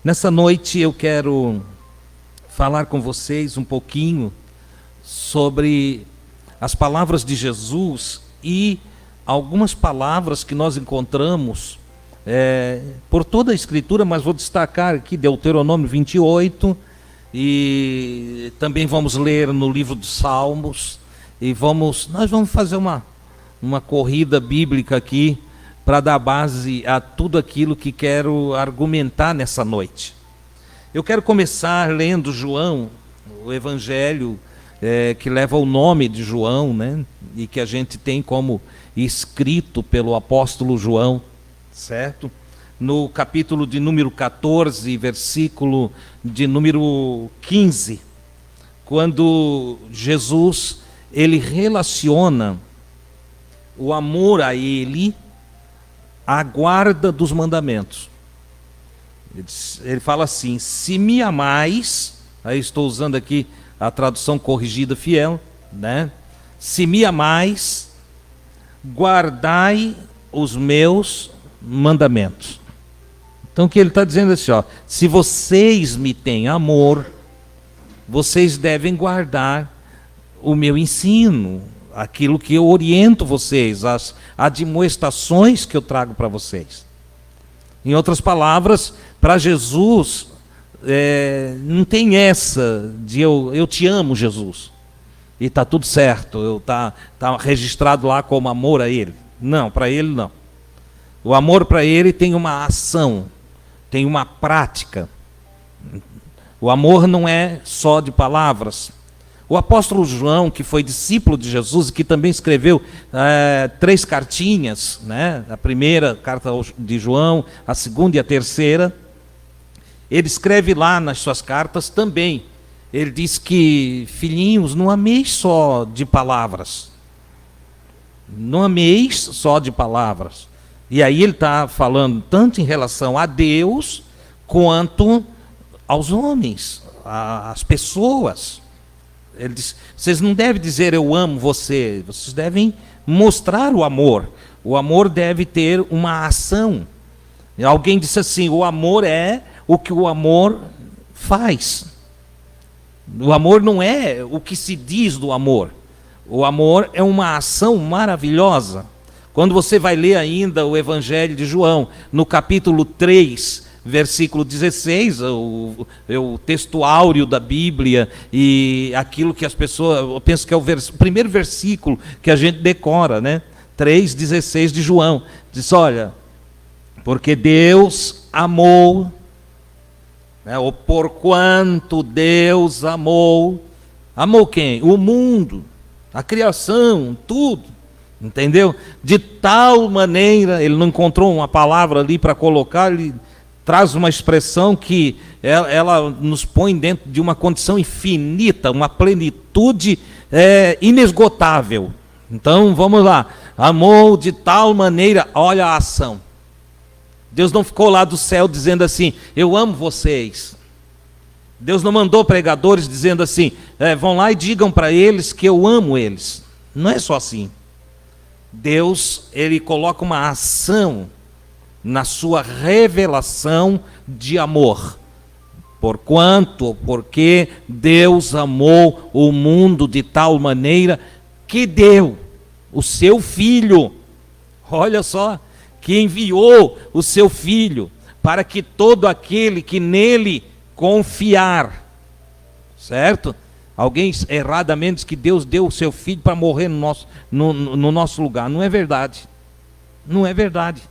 Nessa noite eu quero falar com vocês um pouquinho sobre as palavras de Jesus e algumas palavras que nós encontramos por toda a Escritura, mas vou destacar aqui Deuteronômio 28 e também vamos ler no livro dos Salmos e nós vamos fazer uma corrida bíblica aqui para dar base a tudo aquilo que quero argumentar nessa noite. Eu quero começar lendo João, o Evangelho que leva o nome de João, né? E que a gente tem como escrito pelo apóstolo João, certo? No capítulo de número 14, versículo de número 15, quando Jesus, ele relaciona o amor a ele à guarda dos mandamentos. Ele fala assim: se me amais, aí estou usando aqui a tradução corrigida fiel, né? Se me amais, guardai os meus mandamentos. Então o que ele está dizendo é assim, ó, se vocês me têm amor, vocês devem guardar o meu ensino, aquilo que eu oriento vocês, as admoestações que eu trago para vocês. Em outras palavras, para Jesus, não tem essa de eu te amo, Jesus, e está tudo certo, tá registrado lá como amor a Ele. Não, para Ele não. O amor para Ele tem uma ação, tem uma prática. O amor não é só de palavras. O apóstolo João, que foi discípulo de Jesus e que também escreveu 3 cartinhas, né? A primeira carta de João, a segunda e a terceira, ele escreve lá nas suas cartas também. Ele diz que, filhinhos, não ameis só de palavras. Não ameis só de palavras. E aí ele está falando tanto em relação a Deus quanto aos homens, às pessoas. Ele diz, vocês não devem dizer eu amo você, vocês devem mostrar o amor. O amor deve ter uma ação. Alguém disse assim, o amor é o que o amor faz. O amor não é o que se diz do amor. O amor é uma ação maravilhosa. Quando você vai ler ainda o Evangelho de João, no capítulo 3, versículo 16, o texto áureo da Bíblia, e aquilo que as pessoas, eu penso que é o primeiro versículo que a gente decora, né? 3,16 de João, diz, olha, porque Deus amou, né? Ou porquanto Deus amou quem? O mundo, a criação, tudo. Entendeu? De tal maneira, ele não encontrou uma palavra ali para colocar, ele traz uma expressão que ela nos põe dentro de uma condição infinita, uma plenitude inesgotável. Então, vamos lá. Amou de tal maneira, olha a ação. Deus não ficou lá do céu dizendo assim, eu amo vocês. Deus não mandou pregadores dizendo assim, vão lá e digam para eles que eu amo eles. Não é só assim. Deus, ele coloca uma ação na sua revelação de amor. Porque Deus amou o mundo de tal maneira que deu o seu Filho. Olha só, que enviou o seu Filho para que todo aquele que nele confiar, certo? Alguém erradamente diz que Deus deu o seu Filho para morrer no nosso lugar. Não é verdade. Não é verdade.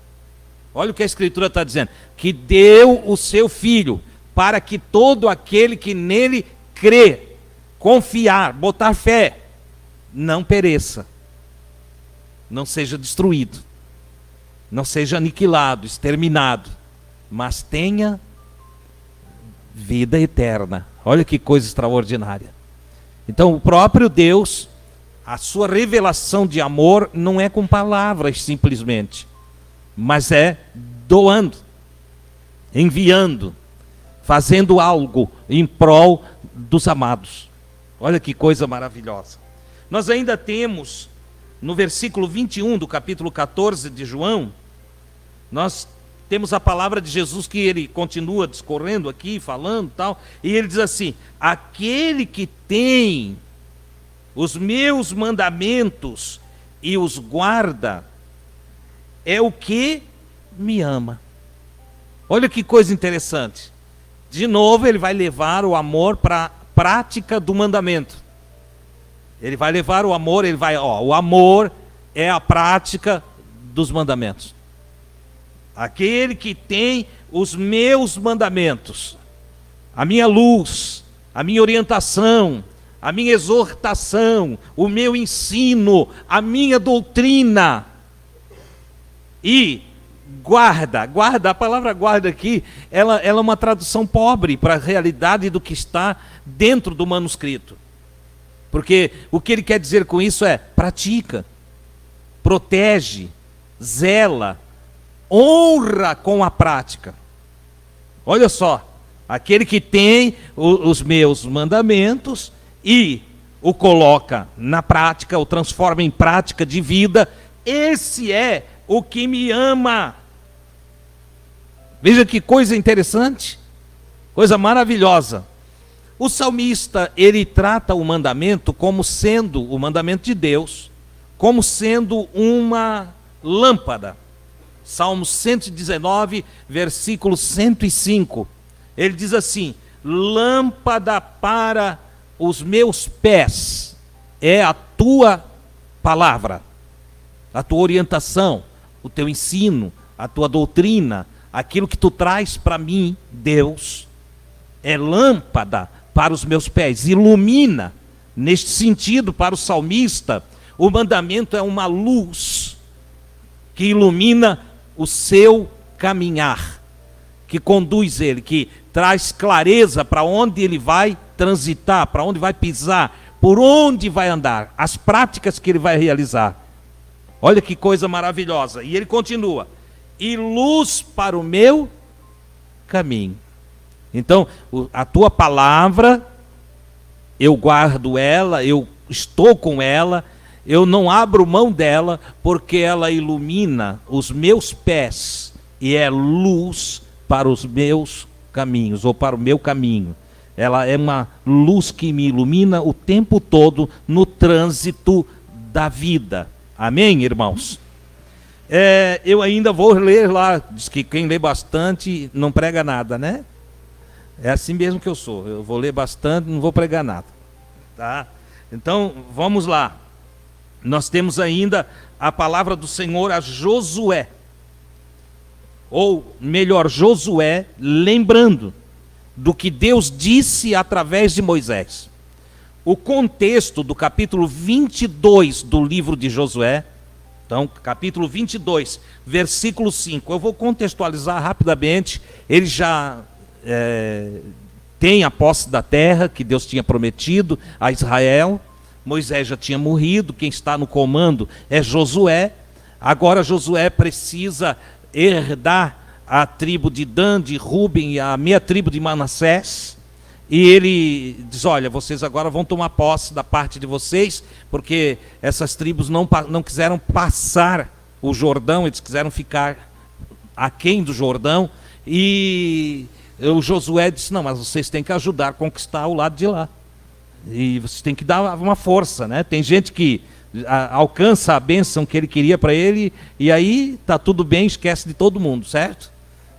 Olha o que a Escritura está dizendo. Que deu o seu Filho para que todo aquele que nele crê, confiar, botar fé, não pereça. Não seja destruído. Não seja aniquilado, exterminado. Mas tenha vida eterna. Olha que coisa extraordinária. Então o próprio Deus, a sua revelação de amor não é com palavras simplesmente, mas é doando, enviando, fazendo algo em prol dos amados. Olha que coisa maravilhosa. Nós ainda temos, no versículo 21 do capítulo 14 de João, nós temos a palavra de Jesus que ele continua discorrendo aqui, falando tal, e ele diz assim: aquele que tem os meus mandamentos e os guarda, é o que me ama. Olha que coisa interessante. De novo, ele vai levar o amor para a prática do mandamento. Ele vai levar o amor, o amor é a prática dos mandamentos. Aquele que tem os meus mandamentos, a minha luz, a minha orientação, a minha exortação, o meu ensino, a minha doutrina, e guarda, a palavra guarda aqui, ela é uma tradução pobre para a realidade do que está dentro do manuscrito. Porque o que ele quer dizer com isso é: pratica, protege, zela, honra com a prática. Olha só, aquele que tem os meus mandamentos e o coloca na prática, o transforma em prática de vida, esse é o que me ama. Veja que coisa interessante, coisa maravilhosa. O salmista, ele trata o mandamento como sendo, o mandamento de Deus, como sendo uma lâmpada. Salmo 119, versículo 105. Ele diz assim: lâmpada para os meus pés é a tua palavra, a tua orientação, o teu ensino, a tua doutrina, aquilo que tu traz para mim, Deus, é lâmpada para os meus pés, ilumina. Neste sentido, para o salmista, o mandamento é uma luz que ilumina o seu caminhar, que conduz ele, que traz clareza para onde ele vai transitar, para onde vai pisar, por onde vai andar, as práticas que ele vai realizar. Olha que coisa maravilhosa. E ele continua: e luz para o meu caminho. Então, a tua palavra, eu guardo ela, eu estou com ela, eu não abro mão dela, porque ela ilumina os meus pés e é luz para os meus caminhos, ou para o meu caminho. Ela é uma luz que me ilumina o tempo todo no trânsito da vida. Amém, irmãos? Eu ainda vou ler lá, diz que quem lê bastante não prega nada, né? É assim mesmo que eu sou, eu vou ler bastante, não vou pregar nada. Tá? Então, vamos lá. Nós temos ainda a palavra do Senhor a Josué. Ou melhor, Josué lembrando do que Deus disse através de Moisés. O contexto do capítulo 22 do livro de Josué, então, capítulo 22, versículo 5. Eu vou contextualizar rapidamente. Ele já tem a posse da terra que Deus tinha prometido a Israel. Moisés já tinha morrido, quem está no comando é Josué. Agora Josué precisa herdar a tribo de Dan, de Ruben e a meia tribo de Manassés. E ele diz: olha, vocês agora vão tomar posse da parte de vocês, porque essas tribos não quiseram passar o Jordão, eles quiseram ficar aquém do Jordão. E o Josué disse: não, mas vocês têm que ajudar a conquistar o lado de lá. E vocês têm que dar uma força, né? Tem gente que alcança a bênção que ele queria para ele, e aí está tudo bem, esquece de todo mundo, certo?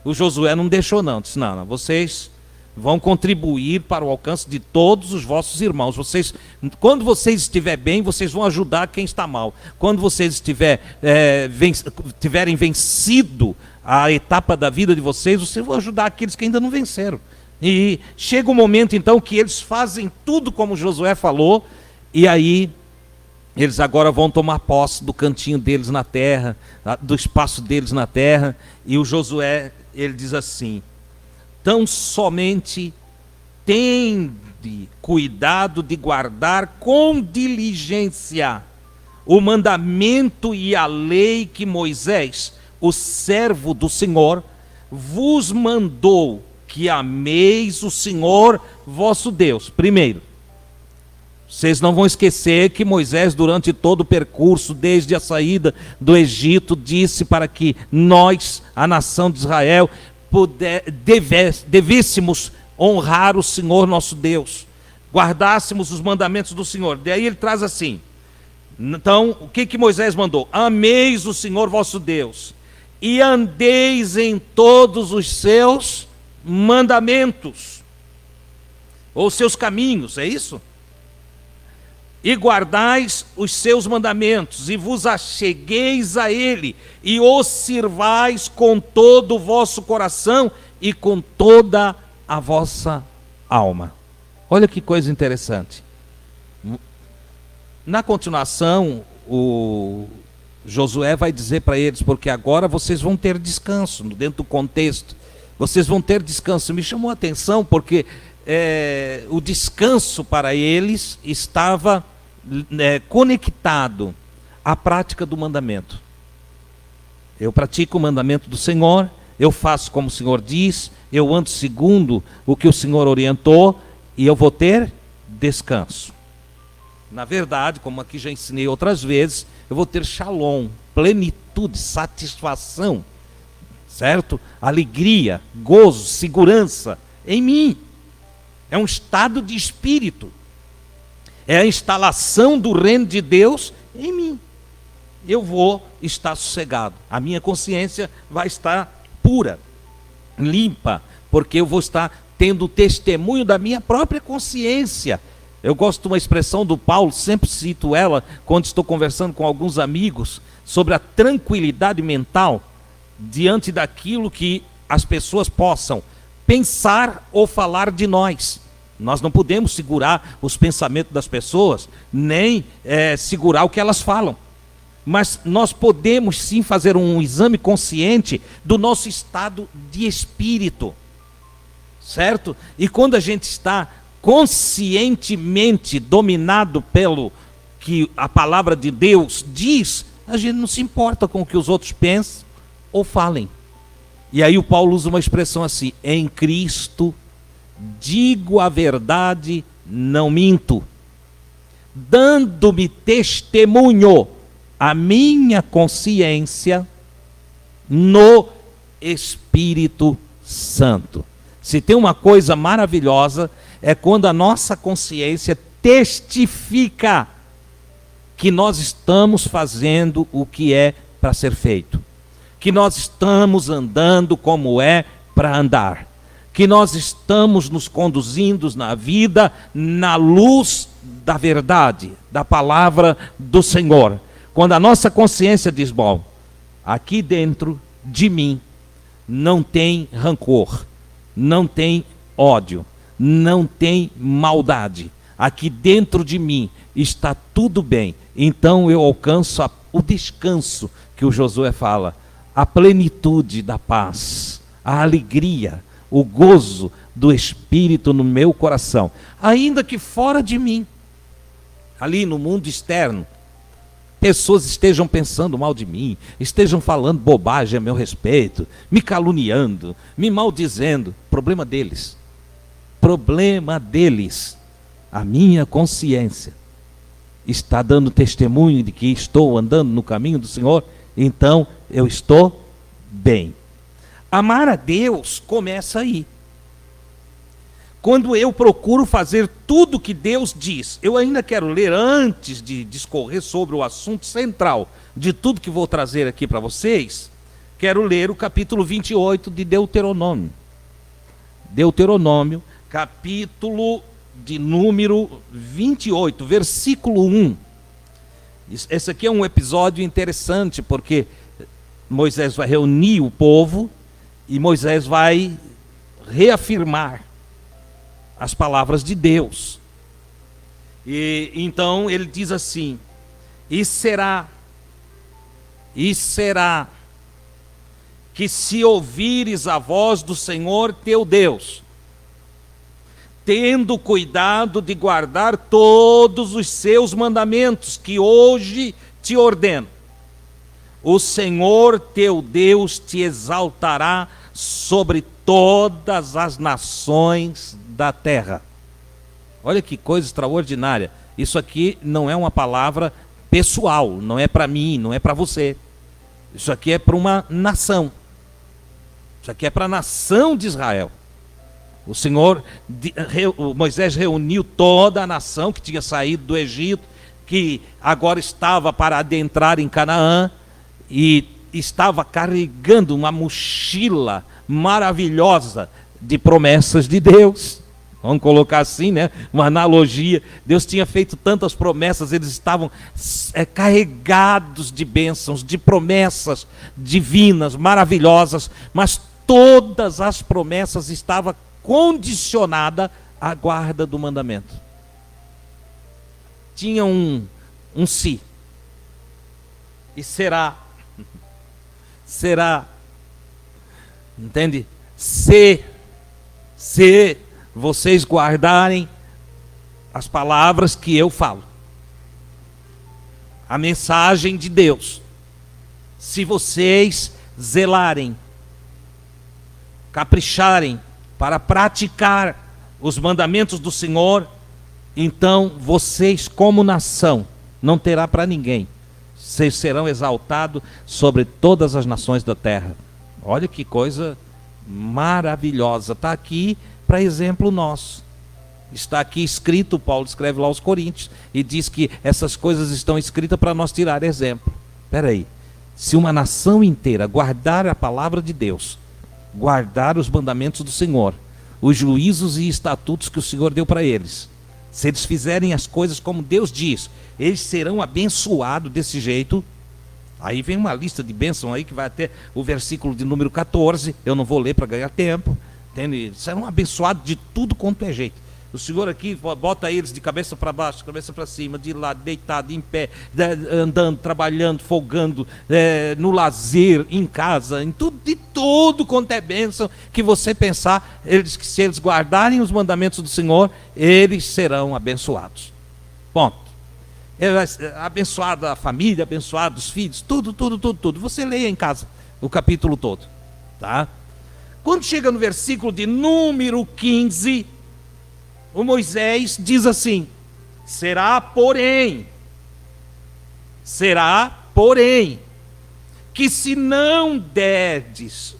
O Josué não deixou não, disse: não, vocês vão contribuir para o alcance de todos os vossos irmãos. Quando vocês estiverem bem, vocês vão ajudar quem está mal. Quando vocês tiverem vencido a etapa da vida de vocês vão ajudar aqueles que ainda não venceram. E chega um momento então que eles fazem tudo como Josué falou, e aí eles agora vão tomar posse do cantinho deles na terra, do espaço deles na terra. E o Josué, ele diz assim: tão somente tende cuidado de guardar com diligência o mandamento e a lei que Moisés, o servo do Senhor, vos mandou, que ameis o Senhor vosso Deus. Primeiro, Vocês não vão esquecer que Moisés, durante todo o percurso, desde a saída do Egito, disse para que nós, a nação de Israel, devêssemos honrar o Senhor nosso Deus, guardássemos os mandamentos do Senhor. Daí ele traz assim, então, o que Moisés mandou? Ameis o Senhor vosso Deus, e andeis em todos os seus mandamentos, ou seus caminhos, é isso? E guardais os seus mandamentos, e vos achegueis a ele, e os sirvais com todo o vosso coração, e com toda a vossa alma. Olha que coisa interessante. Na continuação, o Josué vai dizer para eles, porque agora vocês vão ter descanso, dentro do contexto, vocês vão ter descanso. Me chamou a atenção, porque o descanso para eles estava conectado à prática do mandamento. Eu pratico o mandamento do Senhor, eu faço como o Senhor diz, eu ando segundo o que o Senhor orientou, e eu vou ter descanso. Na verdade, como aqui já ensinei outras vezes, eu vou ter shalom, plenitude, satisfação, certo? Alegria, gozo, segurança em mim. É um estado de espírito. É a instalação do reino de Deus em mim. Eu vou estar sossegado. A minha consciência vai estar pura, limpa, porque eu vou estar tendo o testemunho da minha própria consciência. Eu gosto de uma expressão do Paulo, sempre cito ela quando estou conversando com alguns amigos sobre a tranquilidade mental diante daquilo que as pessoas possam pensar ou falar de nós. Nós não podemos segurar os pensamentos das pessoas, nem segurar o que elas falam. Mas nós podemos sim fazer um exame consciente do nosso estado de espírito. Certo? E quando a gente está conscientemente dominado pelo que a palavra de Deus diz, a gente não se importa com o que os outros pensam ou falem. E aí o Paulo usa uma expressão assim: em Cristo digo a verdade, não minto, dando-me testemunho a minha consciência no Espírito Santo. Se tem uma coisa maravilhosa, é quando a nossa consciência testifica que nós estamos fazendo o que é para ser feito, que nós estamos andando como é para andar, que nós estamos nos conduzindo na vida na luz da verdade, da palavra do Senhor. Quando a nossa consciência diz, bom, aqui dentro de mim não tem rancor, não tem ódio, não tem maldade. Aqui dentro de mim está tudo bem. Então eu alcanço o descanso que o Josué fala, a plenitude da paz, a alegria, o gozo do Espírito no meu coração. Ainda que fora de mim, ali no mundo externo, pessoas estejam pensando mal de mim, estejam falando bobagem a meu respeito, me caluniando, me maldizendo. Problema deles. Problema deles. A minha consciência está dando testemunho de que estou andando no caminho do Senhor, então eu estou bem. Amar a Deus começa aí. Quando eu procuro fazer tudo o que Deus diz, eu ainda quero ler, antes de discorrer sobre o assunto central de tudo que vou trazer aqui para vocês, quero ler o capítulo 28 de Deuteronômio. Deuteronômio, capítulo de número 28, versículo 1. Esse aqui é um episódio interessante, porque Moisés vai reunir o povo e Moisés vai reafirmar as palavras de Deus. E então ele diz assim: e será que se ouvires a voz do Senhor teu Deus, tendo cuidado de guardar todos os seus mandamentos que hoje te ordeno, o Senhor teu Deus te exaltará sobre todas as nações da terra. Olha que coisa extraordinária. Isso aqui não é uma palavra pessoal, não é para mim, não é para você. Isso aqui é para uma nação. Isso aqui é para a nação de Israel. Moisés reuniu toda a nação que tinha saído do Egito, que agora estava para adentrar em Canaã, e estava carregando uma mochila maravilhosa de promessas de Deus. Vamos colocar assim, né? Uma analogia. Deus tinha feito tantas promessas, eles estavam carregados de bênçãos, de promessas divinas, maravilhosas, mas todas as promessas estavam condicionadas à guarda do mandamento. Tinha um se. E será. Será. Entende? Se vocês guardarem as palavras que eu falo, a mensagem de Deus, se vocês zelarem, capricharem para praticar os mandamentos do Senhor, então vocês, como nação, não terá para ninguém. Vocês serão exaltados sobre todas as nações da terra. Olha que coisa maravilhosa. Está aqui para exemplo nosso. Está aqui escrito, Paulo escreve lá aos Coríntios, e diz que essas coisas estão escritas para nós tirar exemplo. Espera aí. Se uma nação inteira guardar a palavra de Deus, guardar os mandamentos do Senhor, os juízos e estatutos que o Senhor deu para eles, se eles fizerem as coisas como Deus diz, eles serão abençoados desse jeito. Aí vem uma lista de bênçãos aí que vai até o versículo de número 14, eu não vou ler para ganhar tempo, entende? Serão abençoados de tudo quanto é jeito. O Senhor aqui bota eles de cabeça para baixo, cabeça para cima, de lado, deitado, em pé, andando, trabalhando, folgando, no lazer, em casa, em tudo, de tudo quanto é bênção que você pensar. Eles, que se eles guardarem os mandamentos do Senhor, eles serão abençoados. Ponto. Abençoada a família, abençoado os filhos, tudo. Você leia em casa o capítulo todo, tá? Quando chega no versículo de número 15, o Moisés diz assim: será porém, que se não deres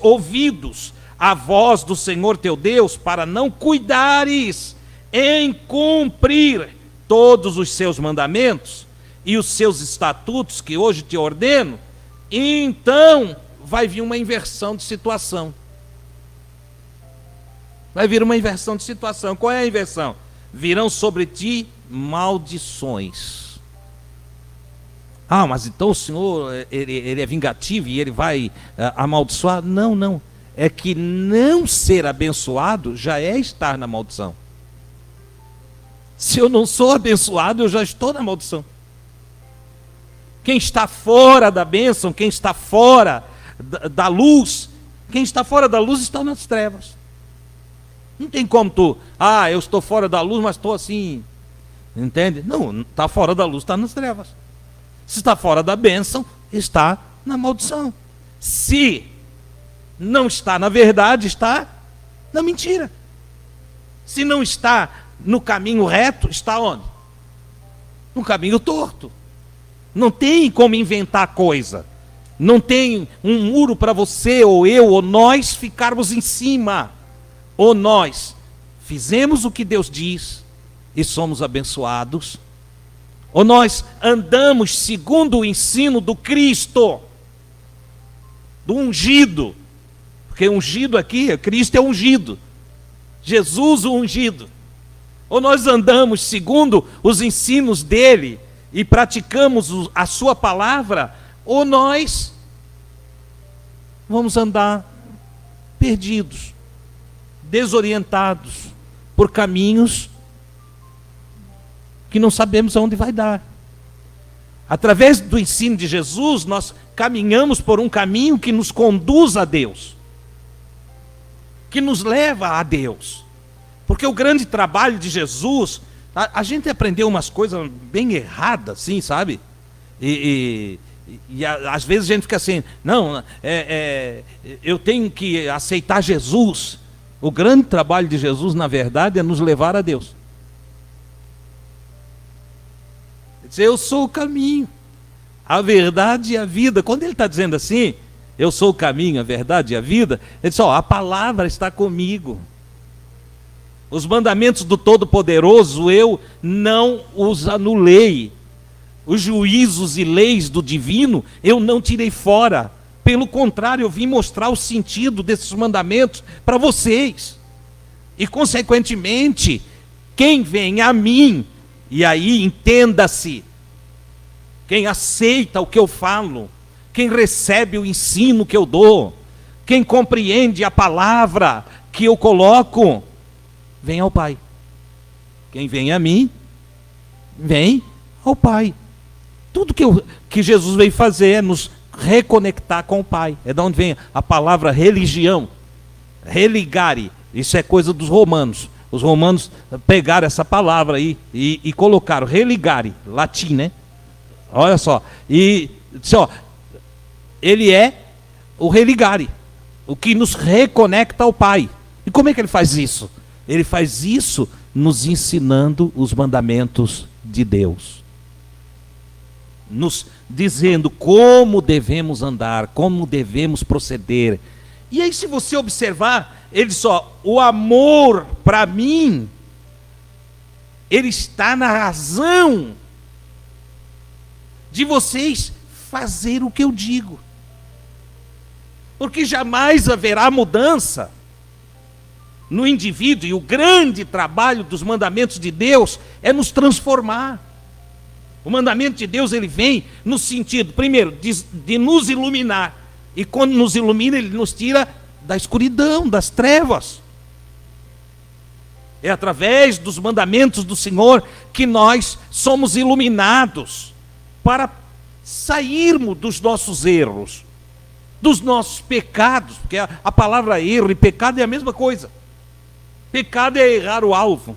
ouvidos à voz do Senhor teu Deus, para não cuidares em cumprir todos os seus mandamentos e os seus estatutos que hoje te ordeno, então vai vir uma inversão de situação. Vai vir uma inversão de situação. Qual é a inversão? Virão sobre ti maldições. Ah, mas então o Senhor, ele é vingativo e ele vai amaldiçoar? Não. É que não ser abençoado já é estar na maldição. Se eu não sou abençoado, eu já estou na maldição. Quem está fora da bênção, quem está fora da luz, quem está fora da luz está nas trevas. Não tem como eu estou fora da luz, mas estou assim, entende? Não, está fora da luz, está nas trevas. Se está fora da bênção, está na maldição. Se não está na verdade, está na mentira. Se não está no caminho reto, está onde? No caminho torto. Não tem como inventar coisa. Não tem um muro para você, ou eu, ou nós ficarmos em cima. Ou nós fizemos o que Deus diz e somos abençoados, ou nós andamos segundo o ensino do Cristo, do ungido, porque ungido aqui, Cristo é ungido, Jesus o ungido. Ou nós andamos segundo os ensinos dele e praticamos a sua palavra, ou nós vamos andar perdidos, desorientados por caminhos que não sabemos aonde vai dar. Através do ensino de Jesus, nós caminhamos por um caminho que nos conduz a Deus, que nos leva a Deus. Porque o grande trabalho de Jesus, a gente aprendeu umas coisas bem erradas, assim, sabe? E às vezes a gente fica assim, não, eu tenho que aceitar Jesus. O grande trabalho de Jesus, na verdade, é nos levar a Deus. Ele diz, eu sou o caminho, a verdade e a vida. Quando ele está dizendo assim, eu sou o caminho, a verdade e a vida, ele diz, a palavra está comigo. Os mandamentos do Todo-Poderoso eu não os anulei. Os juízos e leis do divino eu não tirei fora. Pelo contrário, eu vim mostrar o sentido desses mandamentos para vocês. E, consequentemente, quem vem a mim, e aí entenda-se, quem aceita o que eu falo, quem recebe o ensino que eu dou, quem compreende a palavra que eu coloco, vem ao Pai. Quem vem a mim, vem ao Pai. Tudo que Jesus veio fazer é nos reconectar com o Pai. É de onde vem a palavra religião. Religare. Isso é coisa dos romanos. Os romanos pegaram essa palavra aí e colocaram religare, latim, né? Olha só. E disse, ele é o religare, o que nos reconecta ao Pai. E como é que ele faz isso? Ele faz isso nos ensinando os mandamentos de Deus. Nos dizendo como devemos andar, como devemos proceder. E aí, se você observar, ele o amor para mim, ele está na razão de vocês fazer o que eu digo. Porque jamais haverá mudança no indivíduo, e o grande trabalho dos mandamentos de Deus é nos transformar. O mandamento de Deus, ele vem no sentido, primeiro, de nos iluminar. E quando nos ilumina, ele nos tira da escuridão, das trevas. É através dos mandamentos do Senhor que nós somos iluminados para sairmos dos nossos erros, dos nossos pecados, porque a palavra erro e pecado é a mesma coisa. Pecado é errar o alvo.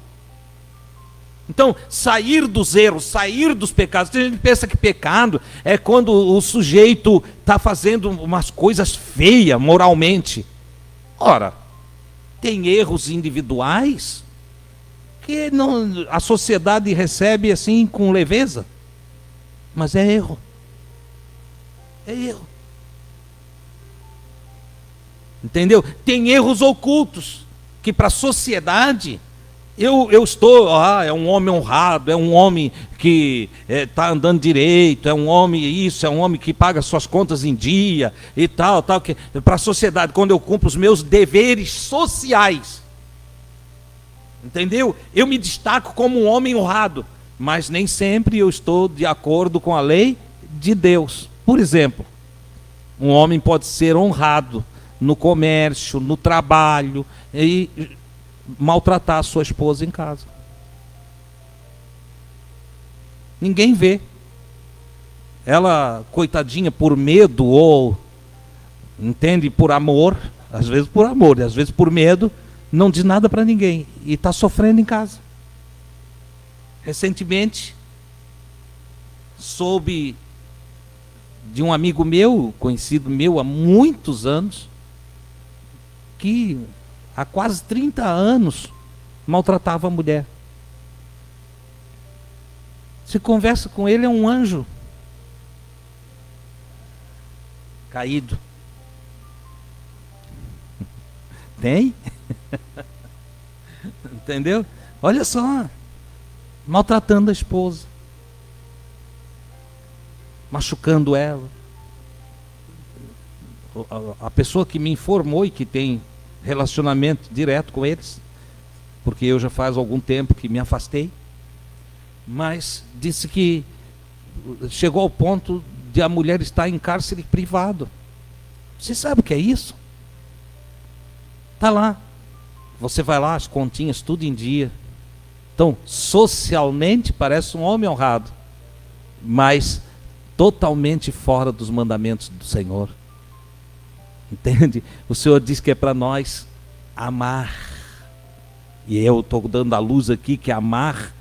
Então, sair dos erros, sair dos pecados. Tem gente que pensa que pecado é quando o sujeito está fazendo umas coisas feias moralmente. Ora, tem erros individuais que não, a sociedade recebe assim com leveza. Mas é erro. É erro. Entendeu? Tem erros ocultos que para a sociedade... Eu estou, é um homem honrado, é um homem que está andando direito, é um homem isso, é um homem que paga suas contas em dia e tal, que para a sociedade, quando eu cumpro os meus deveres sociais, entendeu? Eu me destaco como um homem honrado, mas nem sempre eu estou de acordo com a lei de Deus. Por exemplo, um homem pode ser honrado no comércio, no trabalho e maltratar a sua esposa em casa. Ninguém vê. Ela, coitadinha, por medo ou, entende, por amor, às vezes por amor, e às vezes por medo, não diz nada para ninguém e está sofrendo em casa. Recentemente, soube de um amigo meu, conhecido meu há muitos anos, que há quase 30 anos maltratava a mulher. Se conversa com ele, é um anjo caído. Tem? Entendeu? Olha só, maltratando a esposa, machucando ela. A pessoa que me informou e que tem relacionamento direto com eles, porque eu já faz algum tempo que me afastei, mas disse que chegou ao ponto de a mulher estar em cárcere privado. Você sabe o que é isso? Está lá, você vai lá, as continhas tudo em dia. Então, socialmente parece um homem honrado, mas totalmente fora dos mandamentos do Senhor. Entende? O Senhor diz que é para nós amar. E eu estou dando a luz aqui que amar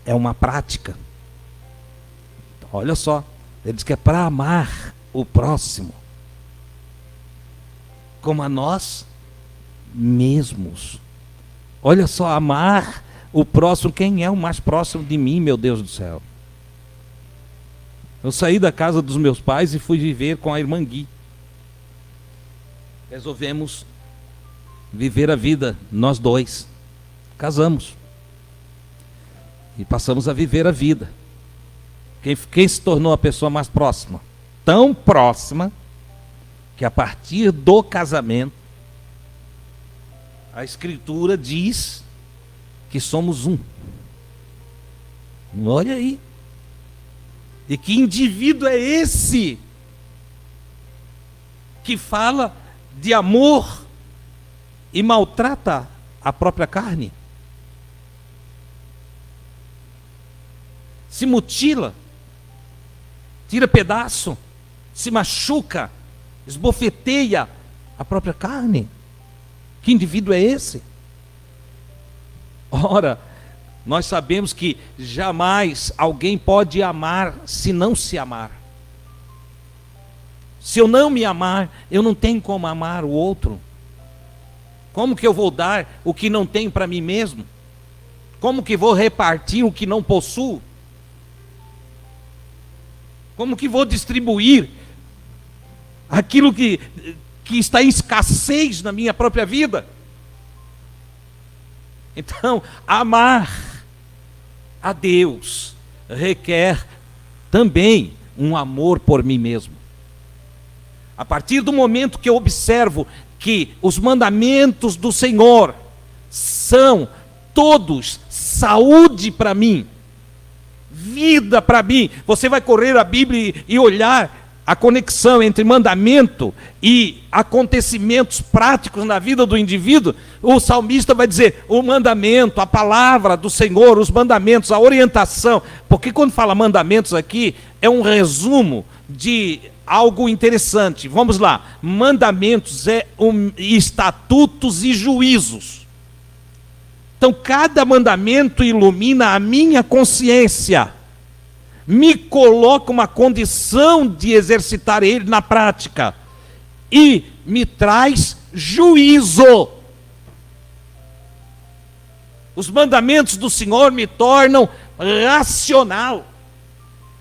é uma prática. Olha só, ele diz que é para amar o próximo como a nós mesmos. Olha só, amar o próximo. Quem é o mais próximo de mim, meu Deus do céu? Eu saí da casa dos meus pais e fui viver com a irmã Gui. Resolvemos viver a vida, nós dois. Casamos. E passamos a viver a vida. Quem se tornou a pessoa mais próxima? Tão próxima, que a partir do casamento, a Escritura diz que somos um. Olha aí. E que indivíduo é esse que fala de amor e maltrata a própria carne? Se mutila, tira pedaço, se machuca, esbofeteia a própria carne. Que indivíduo é esse? Ora, nós sabemos que jamais alguém pode amar se não se amar. Se eu não me amar, eu não tenho como amar o outro. Como que eu vou dar o que não tenho para mim mesmo? Como que vou repartir o que não possuo? Como que vou distribuir aquilo que está em escassez na minha própria vida? Então, amar a Deus requer também um amor por mim mesmo. A partir do momento que eu observo que os mandamentos do Senhor são todos saúde para mim, vida para mim, você vai correr a Bíblia e olhar a conexão entre mandamento e acontecimentos práticos na vida do indivíduo. O salmista vai dizer, o mandamento, a palavra do Senhor, os mandamentos, a orientação, porque quando fala mandamentos aqui, é um resumo de algo interessante. Vamos lá, mandamentos estatutos e juízos. Então cada mandamento ilumina a minha consciência, me coloca uma condição de exercitar ele na prática e me traz juízo. Os mandamentos do Senhor me tornam racional,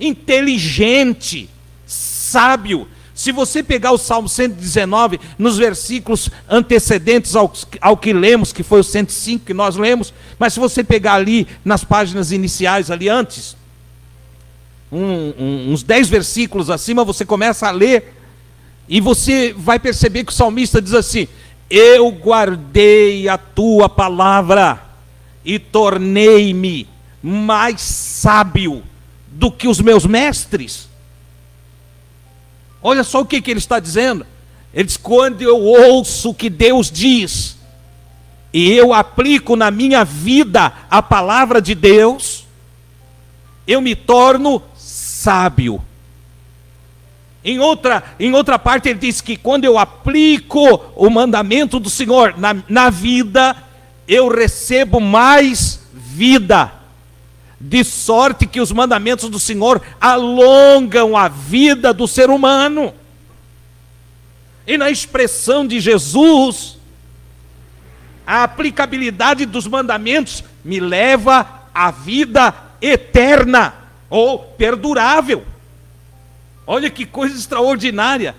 inteligente, sábio. Se você pegar o Salmo 119, nos versículos antecedentes ao que lemos, que foi o 105 que nós lemos, mas se você pegar ali nas páginas iniciais, ali antes, uns 10 versículos acima, você começa a ler, e você vai perceber que o salmista diz assim, eu guardei a tua palavra, e tornei-me mais sábio do que os meus mestres. Olha só o que ele está dizendo. Ele diz, quando eu ouço o que Deus diz, e eu aplico na minha vida a palavra de Deus, eu me torno sábio. Em outra parte ele diz que quando eu aplico o mandamento do Senhor na vida, eu recebo mais vida, de sorte que os mandamentos do Senhor alongam a vida do ser humano. E na expressão de Jesus, a aplicabilidade dos mandamentos me leva à vida eterna ou perdurável. Olha que coisa extraordinária.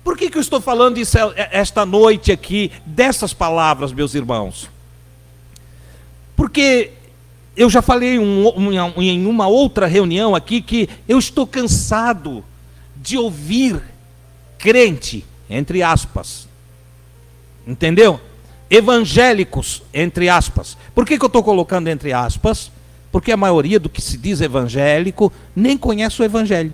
Por que eu estou falando isso esta noite aqui, dessas palavras, meus irmãos? Porque eu já falei em uma outra reunião aqui que eu estou cansado de ouvir crente, entre aspas, entendeu? Evangélicos, entre aspas. Por que eu estou colocando entre aspas? Porque a maioria do que se diz evangélico nem conhece o evangelho.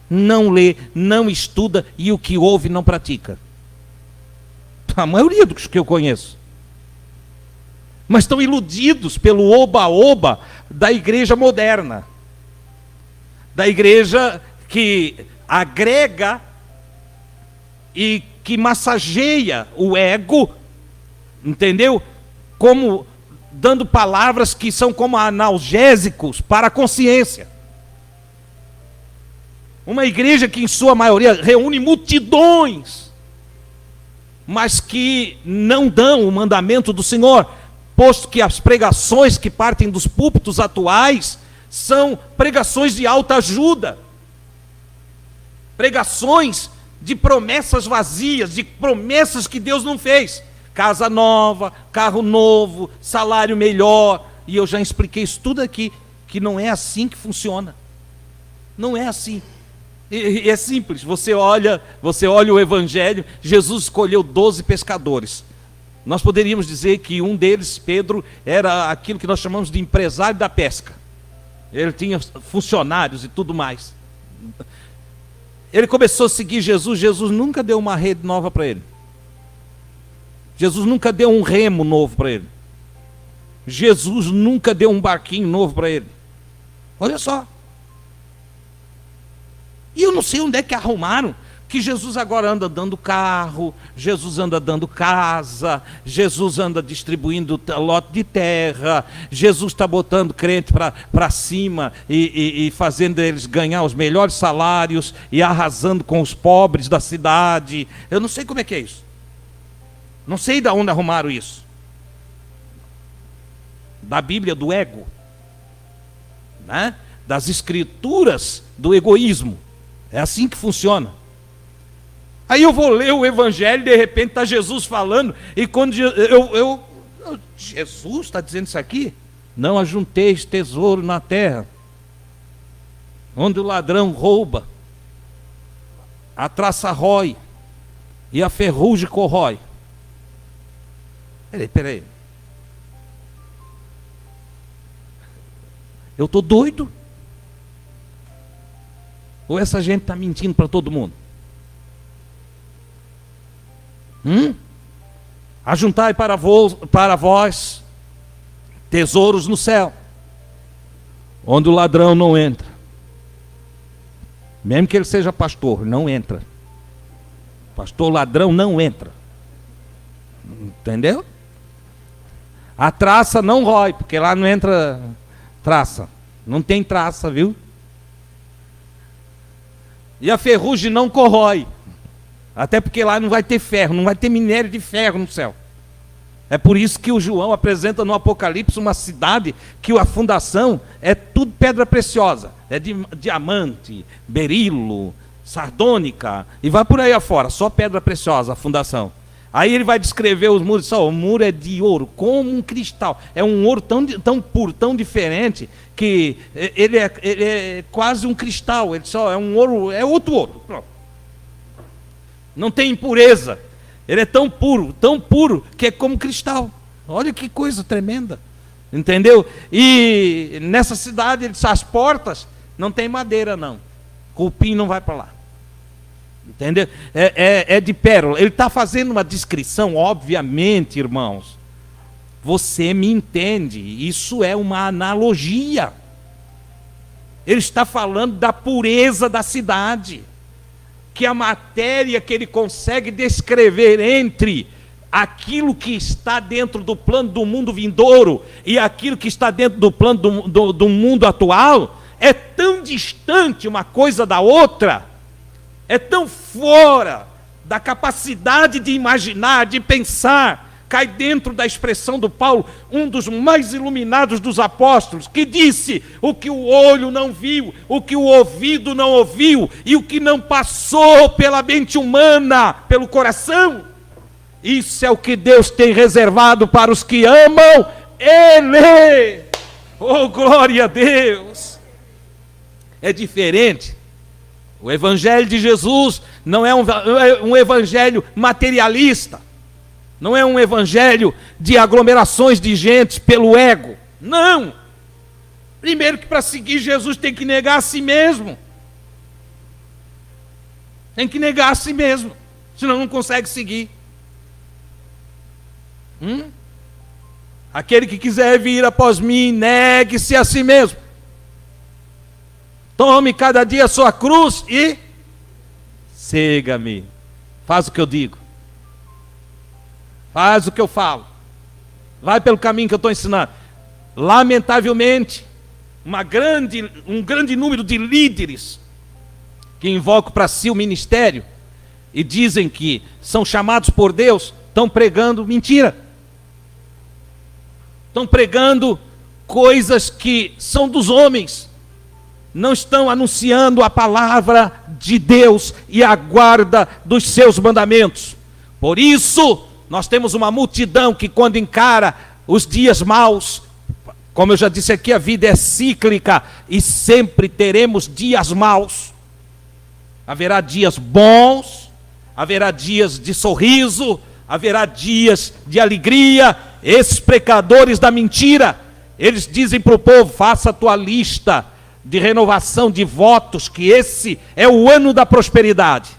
Não lê, não estuda e o que ouve não pratica. A maioria dos que eu conheço. Mas estão iludidos pelo oba-oba da igreja moderna. Da igreja que agrega e que massageia o ego, entendeu? Como dando palavras que são como analgésicos para a consciência. Uma igreja que em sua maioria reúne multidões, mas que não dão o mandamento do Senhor, posto que as pregações que partem dos púlpitos atuais são pregações de autoajuda, pregações de promessas vazias, de promessas que Deus não fez. Casa nova, carro novo, salário melhor. E eu já expliquei isso tudo aqui, que não é assim que funciona. Não é assim. E é simples, você olha o Evangelho. Jesus escolheu 12 pescadores. Nós poderíamos dizer que um deles, Pedro, era aquilo que nós chamamos de empresário da pesca. Ele tinha funcionários e tudo mais. Ele começou a seguir Jesus. Jesus nunca deu uma rede nova para ele. Jesus nunca deu um remo novo para ele. Jesus nunca deu um barquinho novo para ele. Olha só. E eu não sei onde é que arrumaram que Jesus agora anda dando carro, Jesus anda dando casa, Jesus anda distribuindo lote de terra, Jesus está botando crente para cima e fazendo eles ganhar os melhores salários e arrasando com os pobres da cidade. Eu não sei como é que é isso. Não sei de onde arrumaram isso. Da Bíblia do ego, né? Das escrituras do egoísmo. É assim que funciona. Aí eu vou ler o Evangelho, de repente está Jesus falando, e quando Jesus está dizendo isso aqui? Não ajunteis tesouro na terra, onde o ladrão rouba, a traça rói, e a ferrugem corrói. Peraí. Eu estou doido? Ou essa gente está mentindo para todo mundo? Ajuntai para vós tesouros no céu, onde o ladrão não entra. Mesmo que ele seja pastor, não entra. Pastor ladrão não entra. Entendeu? A traça não rói, porque lá não entra traça. Não tem traça, viu? E a ferrugem não corrói. Até porque lá não vai ter ferro, não vai ter minério de ferro no céu. É por isso que o João apresenta no Apocalipse uma cidade que a fundação é tudo pedra preciosa. É de diamante, berilo, sardônica, e vai por aí afora, só pedra preciosa a fundação. Aí ele vai descrever os muros, o muro é de ouro, como um cristal. É um ouro tão puro, tão diferente, que ele é quase um cristal. Ele só é um ouro, é outro ouro. Pronto. Não tem impureza. Ele é tão puro, que é como cristal. Olha que coisa tremenda. Entendeu? E nessa cidade, as portas não tem madeira, não. Cupim não vai para lá. Entendeu? É de pérola. Ele está fazendo uma descrição, obviamente, irmãos. Você me entende. Isso é uma analogia. Ele está falando da pureza da cidade. Que a matéria que ele consegue descrever entre aquilo que está dentro do plano do mundo vindouro e aquilo que está dentro do plano do mundo atual é tão distante uma coisa da outra, é tão fora da capacidade de imaginar, de pensar. Cai dentro da expressão do Paulo, um dos mais iluminados dos apóstolos, que disse: o que o olho não viu, o que o ouvido não ouviu, e o que não passou pela mente humana, pelo coração, isso é o que Deus tem reservado para os que amam Ele. Oh, glória a Deus! É diferente. O Evangelho de Jesus não é um evangelho materialista. Não é um evangelho de aglomerações de gente pelo ego. Não! Primeiro que para seguir Jesus tem que negar a si mesmo. Tem que negar a si mesmo. Senão não consegue seguir. Aquele que quiser vir após mim, negue-se a si mesmo. Tome cada dia a sua cruz e siga-me. Faz o que eu digo. Faz o que eu falo. Vai pelo caminho que eu estou ensinando. Lamentavelmente, um grande número de líderes que invocam para si o ministério e dizem que são chamados por Deus, estão pregando mentira. Estão pregando coisas que são dos homens, não estão anunciando a palavra de Deus e a guarda dos seus mandamentos. Por isso, nós temos uma multidão que, quando encara os dias maus, como eu já disse aqui, a vida é cíclica e sempre teremos dias maus. Haverá dias bons, haverá dias de sorriso, haverá dias de alegria. Esses pecadores da mentira, eles dizem para o povo: faça a tua lista de renovação de votos, que esse é o ano da prosperidade.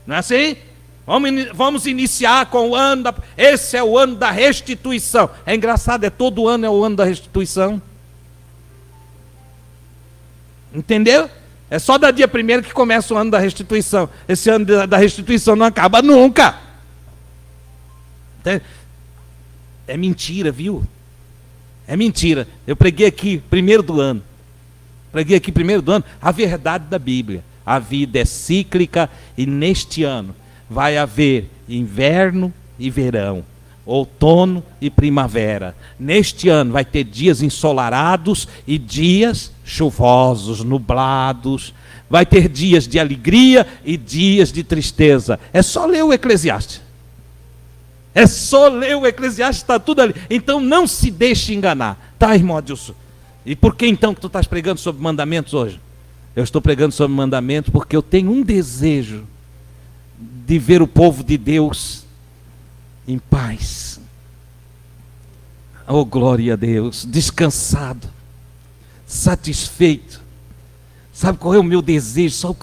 Não é assim? Vamos iniciar com o ano esse é o ano da restituição. É engraçado, todo ano é o ano da restituição. Entendeu? É só da dia 1º que começa o ano da restituição. Esse ano da restituição não acaba nunca. É mentira, viu? É mentira. Eu preguei aqui primeiro do ano. A verdade da Bíblia. A vida é cíclica e neste ano vai haver inverno e verão, outono e primavera. Neste ano vai ter dias ensolarados e dias chuvosos, nublados. Vai ter dias de alegria e dias de tristeza. É só ler o Eclesiastes. Está tudo ali. Então não se deixe enganar. Tá, irmão Adilson? E por que então que tu estás pregando sobre mandamentos hoje? Eu estou pregando sobre mandamentos porque eu tenho um desejo de ver o povo de Deus em paz. Oh, glória a Deus, descansado, satisfeito. Sabe qual é o meu desejo?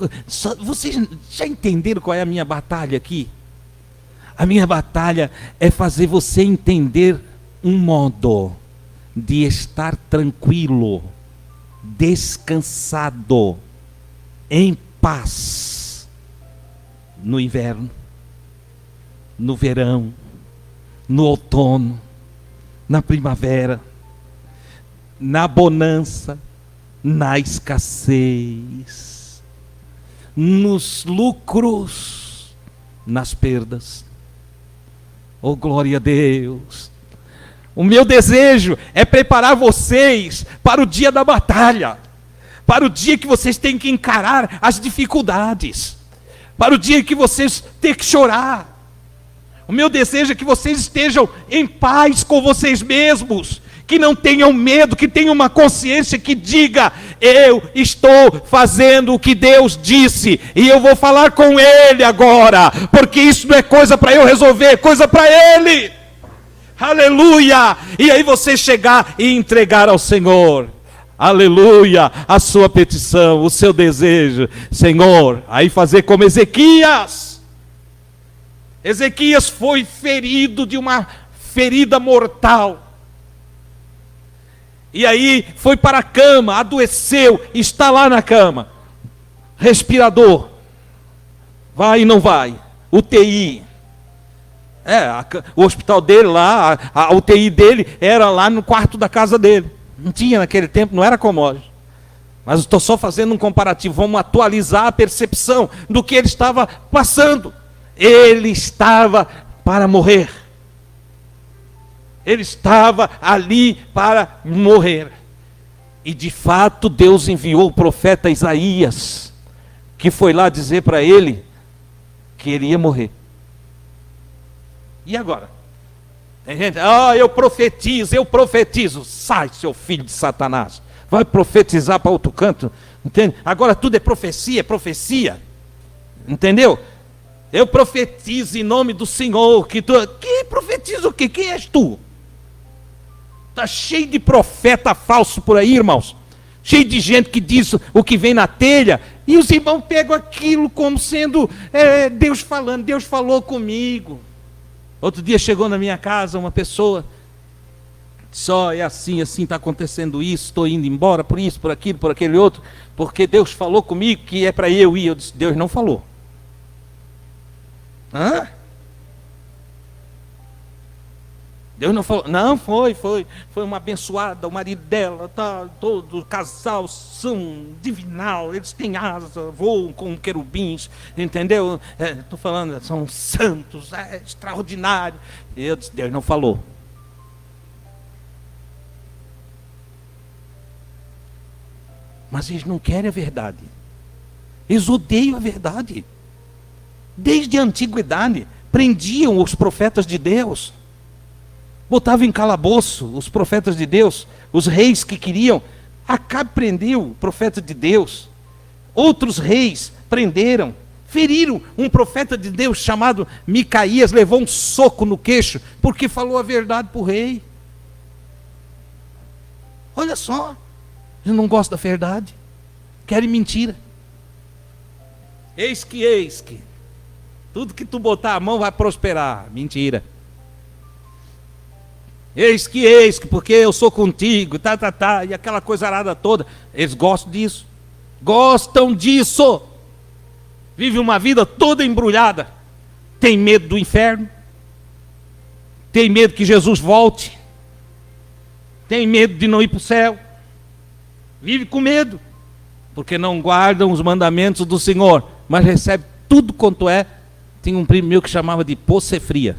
Vocês já entenderam qual é a minha batalha aqui? A minha batalha é fazer você entender um modo de estar tranquilo, descansado, em paz, no inverno, no verão, no outono, na primavera, na bonança, na escassez, nos lucros, nas perdas. Oh, glória a Deus! O meu desejo é preparar vocês para o dia da batalha, para o dia que vocês têm que encarar as dificuldades, para o dia que vocês têm que chorar. O meu desejo é que vocês estejam em paz com vocês mesmos, que não tenham medo, que tenham uma consciência que diga: eu estou fazendo o que Deus disse, e eu vou falar com Ele agora, porque isso não é coisa para eu resolver, é coisa para Ele. Aleluia! E aí você chegar e entregar ao Senhor, aleluia, a sua petição, o seu desejo, Senhor, aí fazer como Ezequias. Ezequias foi ferido de uma ferida mortal. E aí foi para a cama, adoeceu, está lá na cama. Respirador. Vai e não vai. UTI. O hospital dele lá, a UTI dele era lá no quarto da casa dele. Não tinha naquele tempo, não era como hoje. Mas estou só fazendo um comparativo. Vamos atualizar a percepção do que ele estava passando. Ele estava para morrer. Ele estava ali para morrer. E de fato Deus enviou o profeta Isaías, que foi lá dizer para ele que ele ia morrer. E agora? Tem gente: eu profetizo. Sai, seu filho de Satanás. Vai profetizar para outro canto. Entende? Agora tudo é profecia. Entendeu? Eu profetizo em nome do Senhor. Que profetiza o quê? Quem és tu? Está cheio de profeta falso por aí, irmãos. Cheio de gente que diz o que vem na telha. E os irmãos pegam aquilo como sendo Deus falando. Deus falou comigo. Outro dia chegou na minha casa uma pessoa. Só é assim está acontecendo isso. Estou indo embora por isso, por aquilo, por aquele outro. Porque Deus falou comigo que é para eu ir. Eu disse: Deus não falou. Hã? Deus não falou. Não, foi uma abençoada, o marido dela, tá, todo casal são divinal, eles têm asa, voam com querubins, entendeu? Estou falando, são santos, extraordinário. E eu disse: Deus não falou. Mas eles não querem a verdade. Eles odeiam a verdade. Desde a antiguidade, prendiam os profetas de Deus. Botavam em calabouço os profetas de Deus, os reis que queriam. Acabe prendeu o profeta de Deus. Outros reis prenderam, feriram um profeta de Deus chamado Micaías, levou um soco no queixo, porque falou a verdade para o rei. Olha só, eles não gostam da verdade, querem mentira. Eis que, tudo que tu botar a mão vai prosperar. Mentira. Eis que, porque eu sou contigo, e aquela coisa arada toda. Eles gostam disso. Gostam disso. Vive uma vida toda embrulhada. Tem medo do inferno. Tem medo que Jesus volte. Tem medo de não ir para o céu. Vive com medo. Porque não guardam os mandamentos do Senhor. Mas recebe tudo quanto é. Tinha um primo meu que chamava de posse-fria.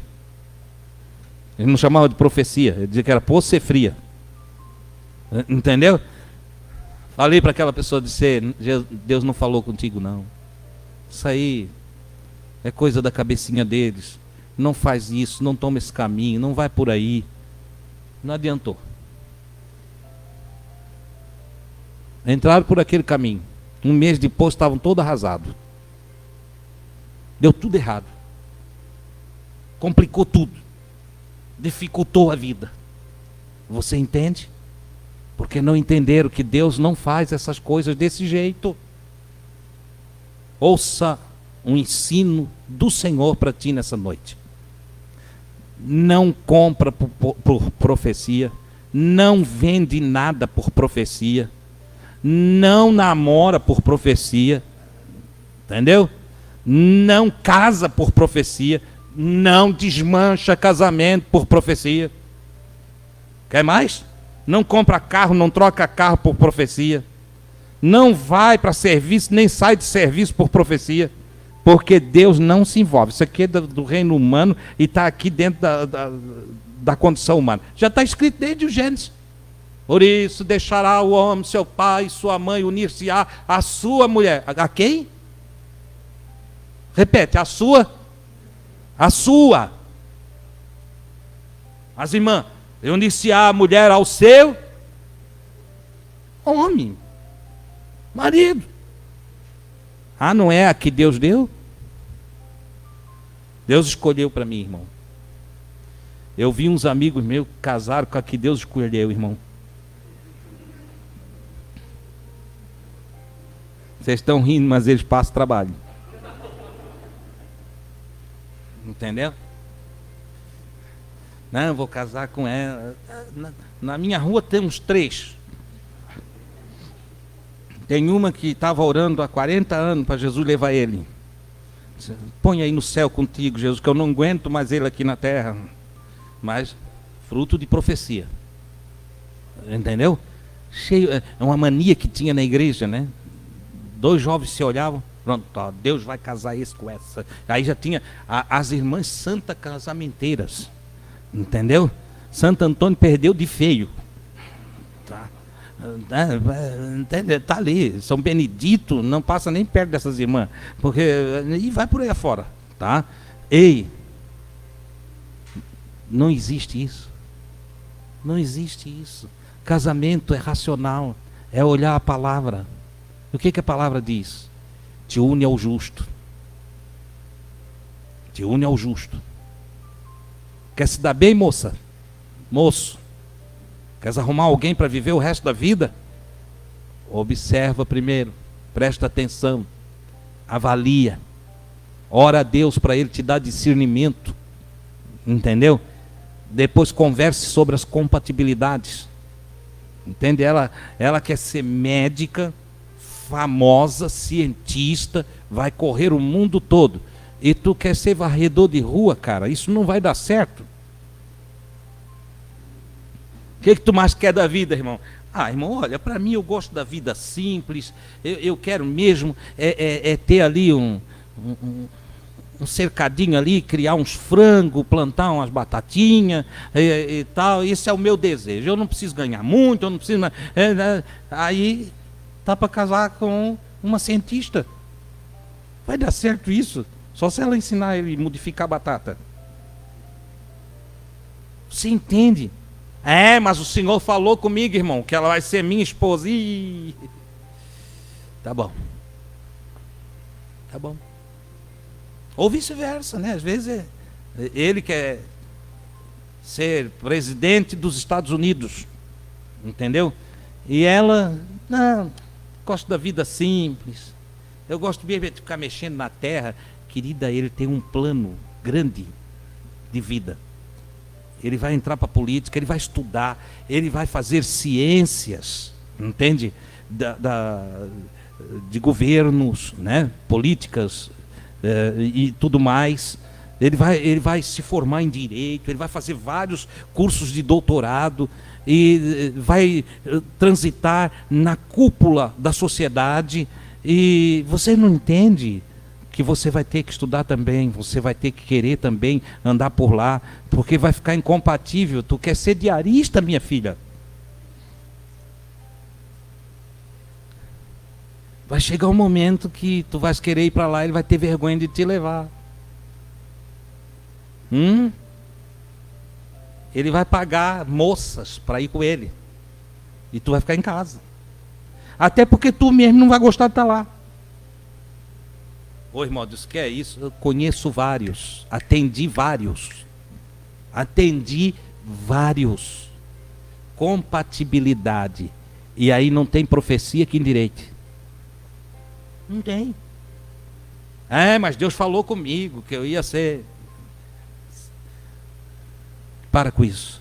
Ele não chamava de profecia, ele dizia que era posse-fria. Entendeu? Falei para aquela pessoa, disse: Deus não falou contigo não. Isso aí é coisa da cabecinha deles. Não faz isso, não toma esse caminho, não vai por aí. Não adiantou. Entraram por aquele caminho. Um mês depois estavam todos arrasados. Deu tudo errado. Complicou tudo. Dificultou a vida. Você entende? Porque não entenderam que Deus não faz essas coisas desse jeito. Ouça um ensino do Senhor para ti nessa noite. Não compra por profecia. Não vende nada por profecia. Não namora por profecia. Entendeu? Não casa por profecia. Não desmancha casamento por profecia. Quer mais? Não compra carro, não troca carro por profecia. Não vai para serviço, nem sai de serviço por profecia. Porque Deus não se envolve. Isso aqui é do reino humano e está aqui dentro da condição humana. Já está escrito desde o Gênesis. Por isso deixará o homem, seu pai, sua mãe, unir-se-á a sua mulher. A quem? Repete, a sua. A sua. As irmãs, unir-se-á a mulher ao seu homem, marido. Ah, não é a que Deus deu? Deus escolheu para mim, irmão. Eu vi uns amigos meus que casaram com a que Deus escolheu, irmão. Vocês estão rindo, mas eles passam trabalho. Entendeu? Não, vou casar com ela. Na minha rua tem uns 3. Tem uma que estava orando há 40 anos para Jesus levar ele. Põe aí no céu contigo, Jesus, que eu não aguento mais ele aqui na terra. Mas fruto de profecia. Entendeu? Cheio, é uma mania que tinha na igreja, né? 2 jovens se olhavam. Pronto, ó, Deus vai casar esse com essa. Aí já tinha as irmãs santa casamenteiras. Entendeu? Santo Antônio perdeu de feio. Tá? Tá ali. São Benedito não passa nem perto dessas irmãs. Porque. E vai por aí afora. Tá? Ei! Não existe isso. Não existe isso. Casamento é racional. É olhar a palavra. O que a palavra diz? Te une ao justo. Te une ao justo. Quer se dar bem, moça? Moço. Queres arrumar alguém para viver o resto da vida? Observa primeiro. Presta atenção. Avalia. Ora a Deus para Ele te dar discernimento. Entendeu? Depois converse sobre as compatibilidades. Entende? Ela quer ser médica, famosa, cientista, vai correr o mundo todo. E tu quer ser varredor de rua, cara? Isso não vai dar certo. O que tu mais quer da vida, irmão? Ah, irmão, olha, para mim eu gosto da vida simples. Eu quero mesmo ter ali um cercadinho ali, criar uns frangos, plantar umas batatinhas e tal. Esse é o meu desejo. Eu não preciso ganhar muito, eu não preciso. Aí está para casar com uma cientista. Vai dar certo isso? Só se ela ensinar ele a modificar a batata. Você entende? Mas o Senhor falou comigo, irmão, que ela vai ser minha esposa. Ih. Tá bom. Tá bom. Ou vice-versa, né? Às vezes ele quer ser presidente dos Estados Unidos, entendeu? E ela, não, gosto da vida simples. Eu gosto de ficar mexendo na terra. Querida, ele tem um plano grande de vida. Ele vai entrar para a política, ele vai estudar, ele vai fazer ciências, entende? De governos, né? Políticas e tudo mais. Ele vai se formar em direito, ele vai fazer vários cursos de doutorado e vai transitar na cúpula da sociedade. E você não entende que você vai ter que estudar também, você vai ter que querer também andar por lá, porque vai ficar incompatível. Tu quer ser diarista, minha filha? Vai chegar um momento que tu vais querer ir para lá, ele vai ter vergonha de te levar. Ele vai pagar moças para ir com ele. E tu vai ficar em casa. Até porque tu mesmo não vai gostar de estar lá. Ô irmão, diz que é isso? Eu conheço vários. Atendi vários. Compatibilidade. E aí não tem profecia que endireite. Não tem. Mas Deus falou comigo que eu ia ser... Para com isso.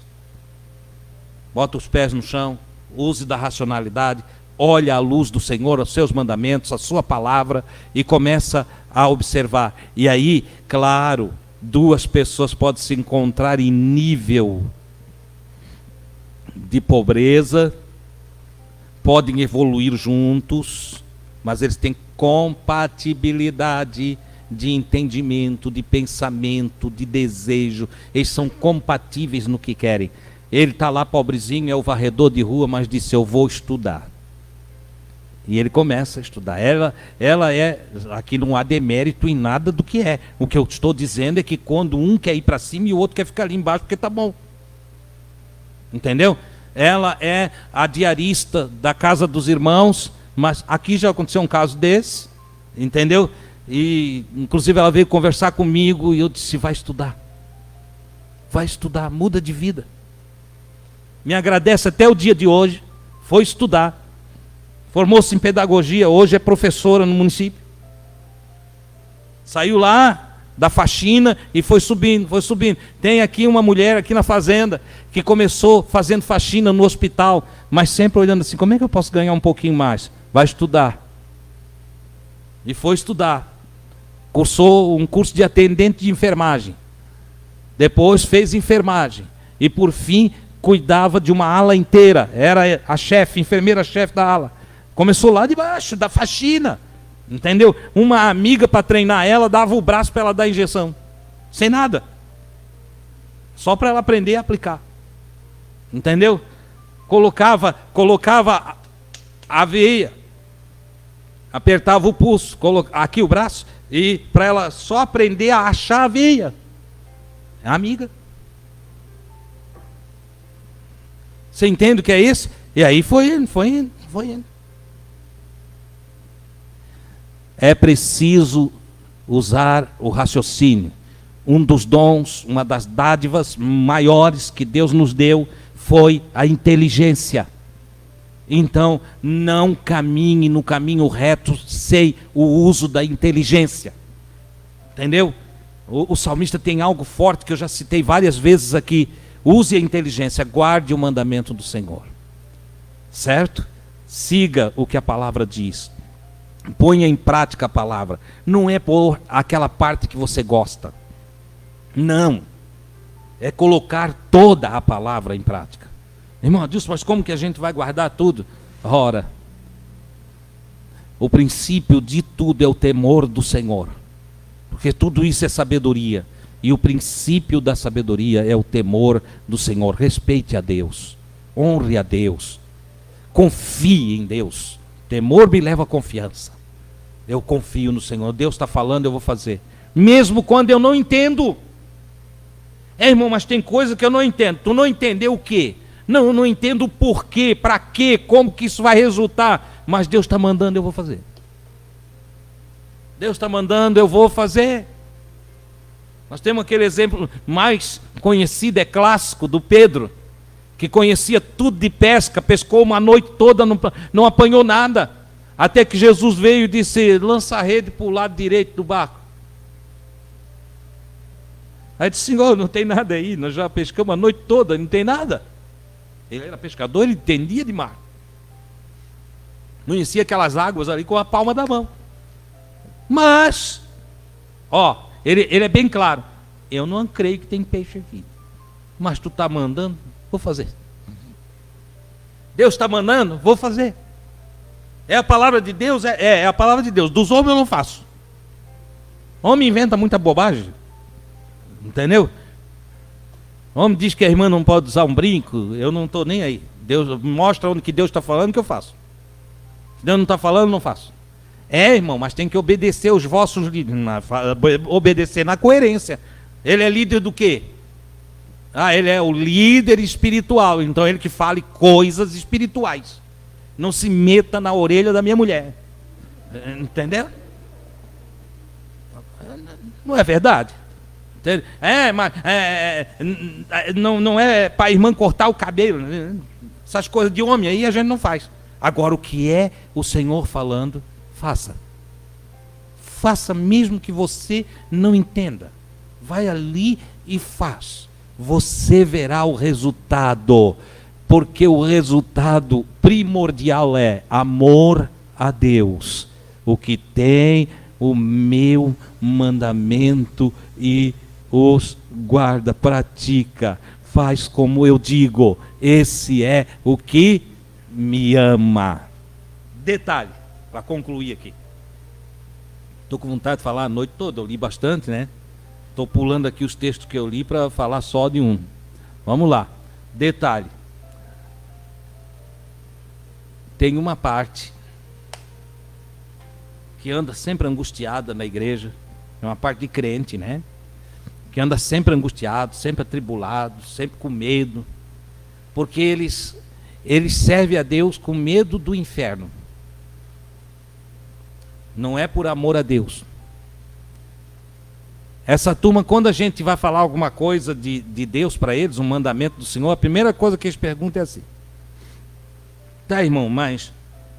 Bota os pés no chão. Use da racionalidade. Olha a luz do Senhor, os seus mandamentos, a sua palavra, e começa a observar. E aí, claro, duas pessoas podem se encontrar em nível de pobreza, podem evoluir juntos, mas eles têm compatibilidade de entendimento, de pensamento, de desejo. Eles são compatíveis no que querem. Ele está lá pobrezinho, é o varredor de rua, mas disse, eu vou estudar. E ele começa a estudar. Ela é, aqui não há demérito em nada do que é. O que eu estou dizendo é que quando um quer ir para cima e o outro quer ficar ali embaixo porque está bom. Entendeu? Ela é a diarista da casa dos irmãos, mas aqui já aconteceu um caso desse, entendeu? E inclusive ela veio conversar comigo e eu disse, vai estudar, muda de vida. Me agradece até o dia de hoje, foi estudar. Formou-se em pedagogia, hoje é professora no município. Saiu lá da faxina e foi subindo. Tem aqui uma mulher aqui na fazenda que começou fazendo faxina no hospital, mas sempre olhando assim, como é que eu posso ganhar um pouquinho mais? Vai estudar. E foi estudar. Cursou um curso de atendente de enfermagem. Depois fez enfermagem. E por fim, cuidava de uma ala inteira. Era a chefe, enfermeira-chefe da ala. Começou lá de baixo, da faxina, entendeu? Uma amiga para treinar ela, dava o braço para ela dar injeção, sem nada. Só para ela aprender a aplicar, entendeu? Colocava a veia, apertava o pulso, aqui o braço, e para ela só aprender a achar a veia. É amiga. Você entende o que é isso? E aí foi indo. É preciso usar o raciocínio. Um dos dons, uma das dádivas maiores que Deus nos deu foi a inteligência. Então, não caminhe no caminho reto sem o uso da inteligência. Entendeu? O salmista tem algo forte que eu já citei várias vezes aqui. Use a inteligência, guarde o mandamento do Senhor. Certo? Siga o que a palavra diz. Ponha em prática a palavra. Não é por aquela parte que você gosta. Não. É colocar toda a palavra em prática. Irmão Adilson, mas como que a gente vai guardar tudo? Ora, o princípio de tudo é o temor do Senhor. Porque tudo isso é sabedoria. E o princípio da sabedoria é o temor do Senhor. Respeite a Deus. Honre a Deus. Confie em Deus. Temor me leva à confiança. Eu confio no Senhor. Deus está falando, eu vou fazer. Mesmo quando eu não entendo. Irmão, mas tem coisa que eu não entendo. Tu não entendeu o quê? Não, eu não entendo o porquê, para quê, como que isso vai resultar. Mas Deus está mandando, eu vou fazer. Deus está mandando, eu vou fazer. Nós temos aquele exemplo mais conhecido, é clássico, do Pedro, que conhecia tudo de pesca, pescou uma noite toda, não apanhou nada. Até que Jesus veio e disse, lança a rede para o lado direito do barco. Aí disse, Senhor, não tem nada aí, nós já pescamos a noite toda, não tem nada. Ele era pescador, ele entendia de mar. Conhecia aquelas águas ali com a palma da mão. Mas, ele é bem claro. Eu não creio que tem peixe aqui. Mas tu está mandando, vou fazer. Deus está mandando, vou fazer. É a palavra de Deus? É a palavra de Deus. Dos homens eu não faço. O homem inventa muita bobagem. Entendeu? O homem diz que a irmã não pode usar um brinco. Eu não estou nem aí. Deus mostra onde que Deus está falando que eu faço. Se Deus não está falando, não faço. Irmão, mas tem que obedecer os vossos líderes. Obedecer na coerência. Ele é líder do quê? Ele é o líder espiritual. Então ele que fale coisas espirituais. Não se meta na orelha da minha mulher. Entendeu? Não é verdade? Mas não é para a irmã cortar o cabelo. Essas coisas de homem aí a gente não faz. Agora o que é o Senhor falando, faça. Faça mesmo que você não entenda. Vai ali e faz. Você verá o resultado. Porque o resultado primordial é amor a Deus. O que tem o meu mandamento e os guarda, pratica, faz como eu digo. Esse é o que me ama. Detalhe, para concluir aqui. Estou com vontade de falar a noite toda, eu li bastante, né? Estou pulando aqui os textos que eu li para falar só de um. Vamos lá. Detalhe. Tem uma parte que anda sempre angustiada na igreja, é uma parte de crente, né? Que anda sempre angustiado, sempre atribulado, sempre com medo, porque eles servem a Deus com medo do inferno. Não é por amor a Deus. Essa turma, quando a gente vai falar alguma coisa de Deus para eles, um mandamento do Senhor, a primeira coisa que eles perguntam é assim: tá, irmão, mas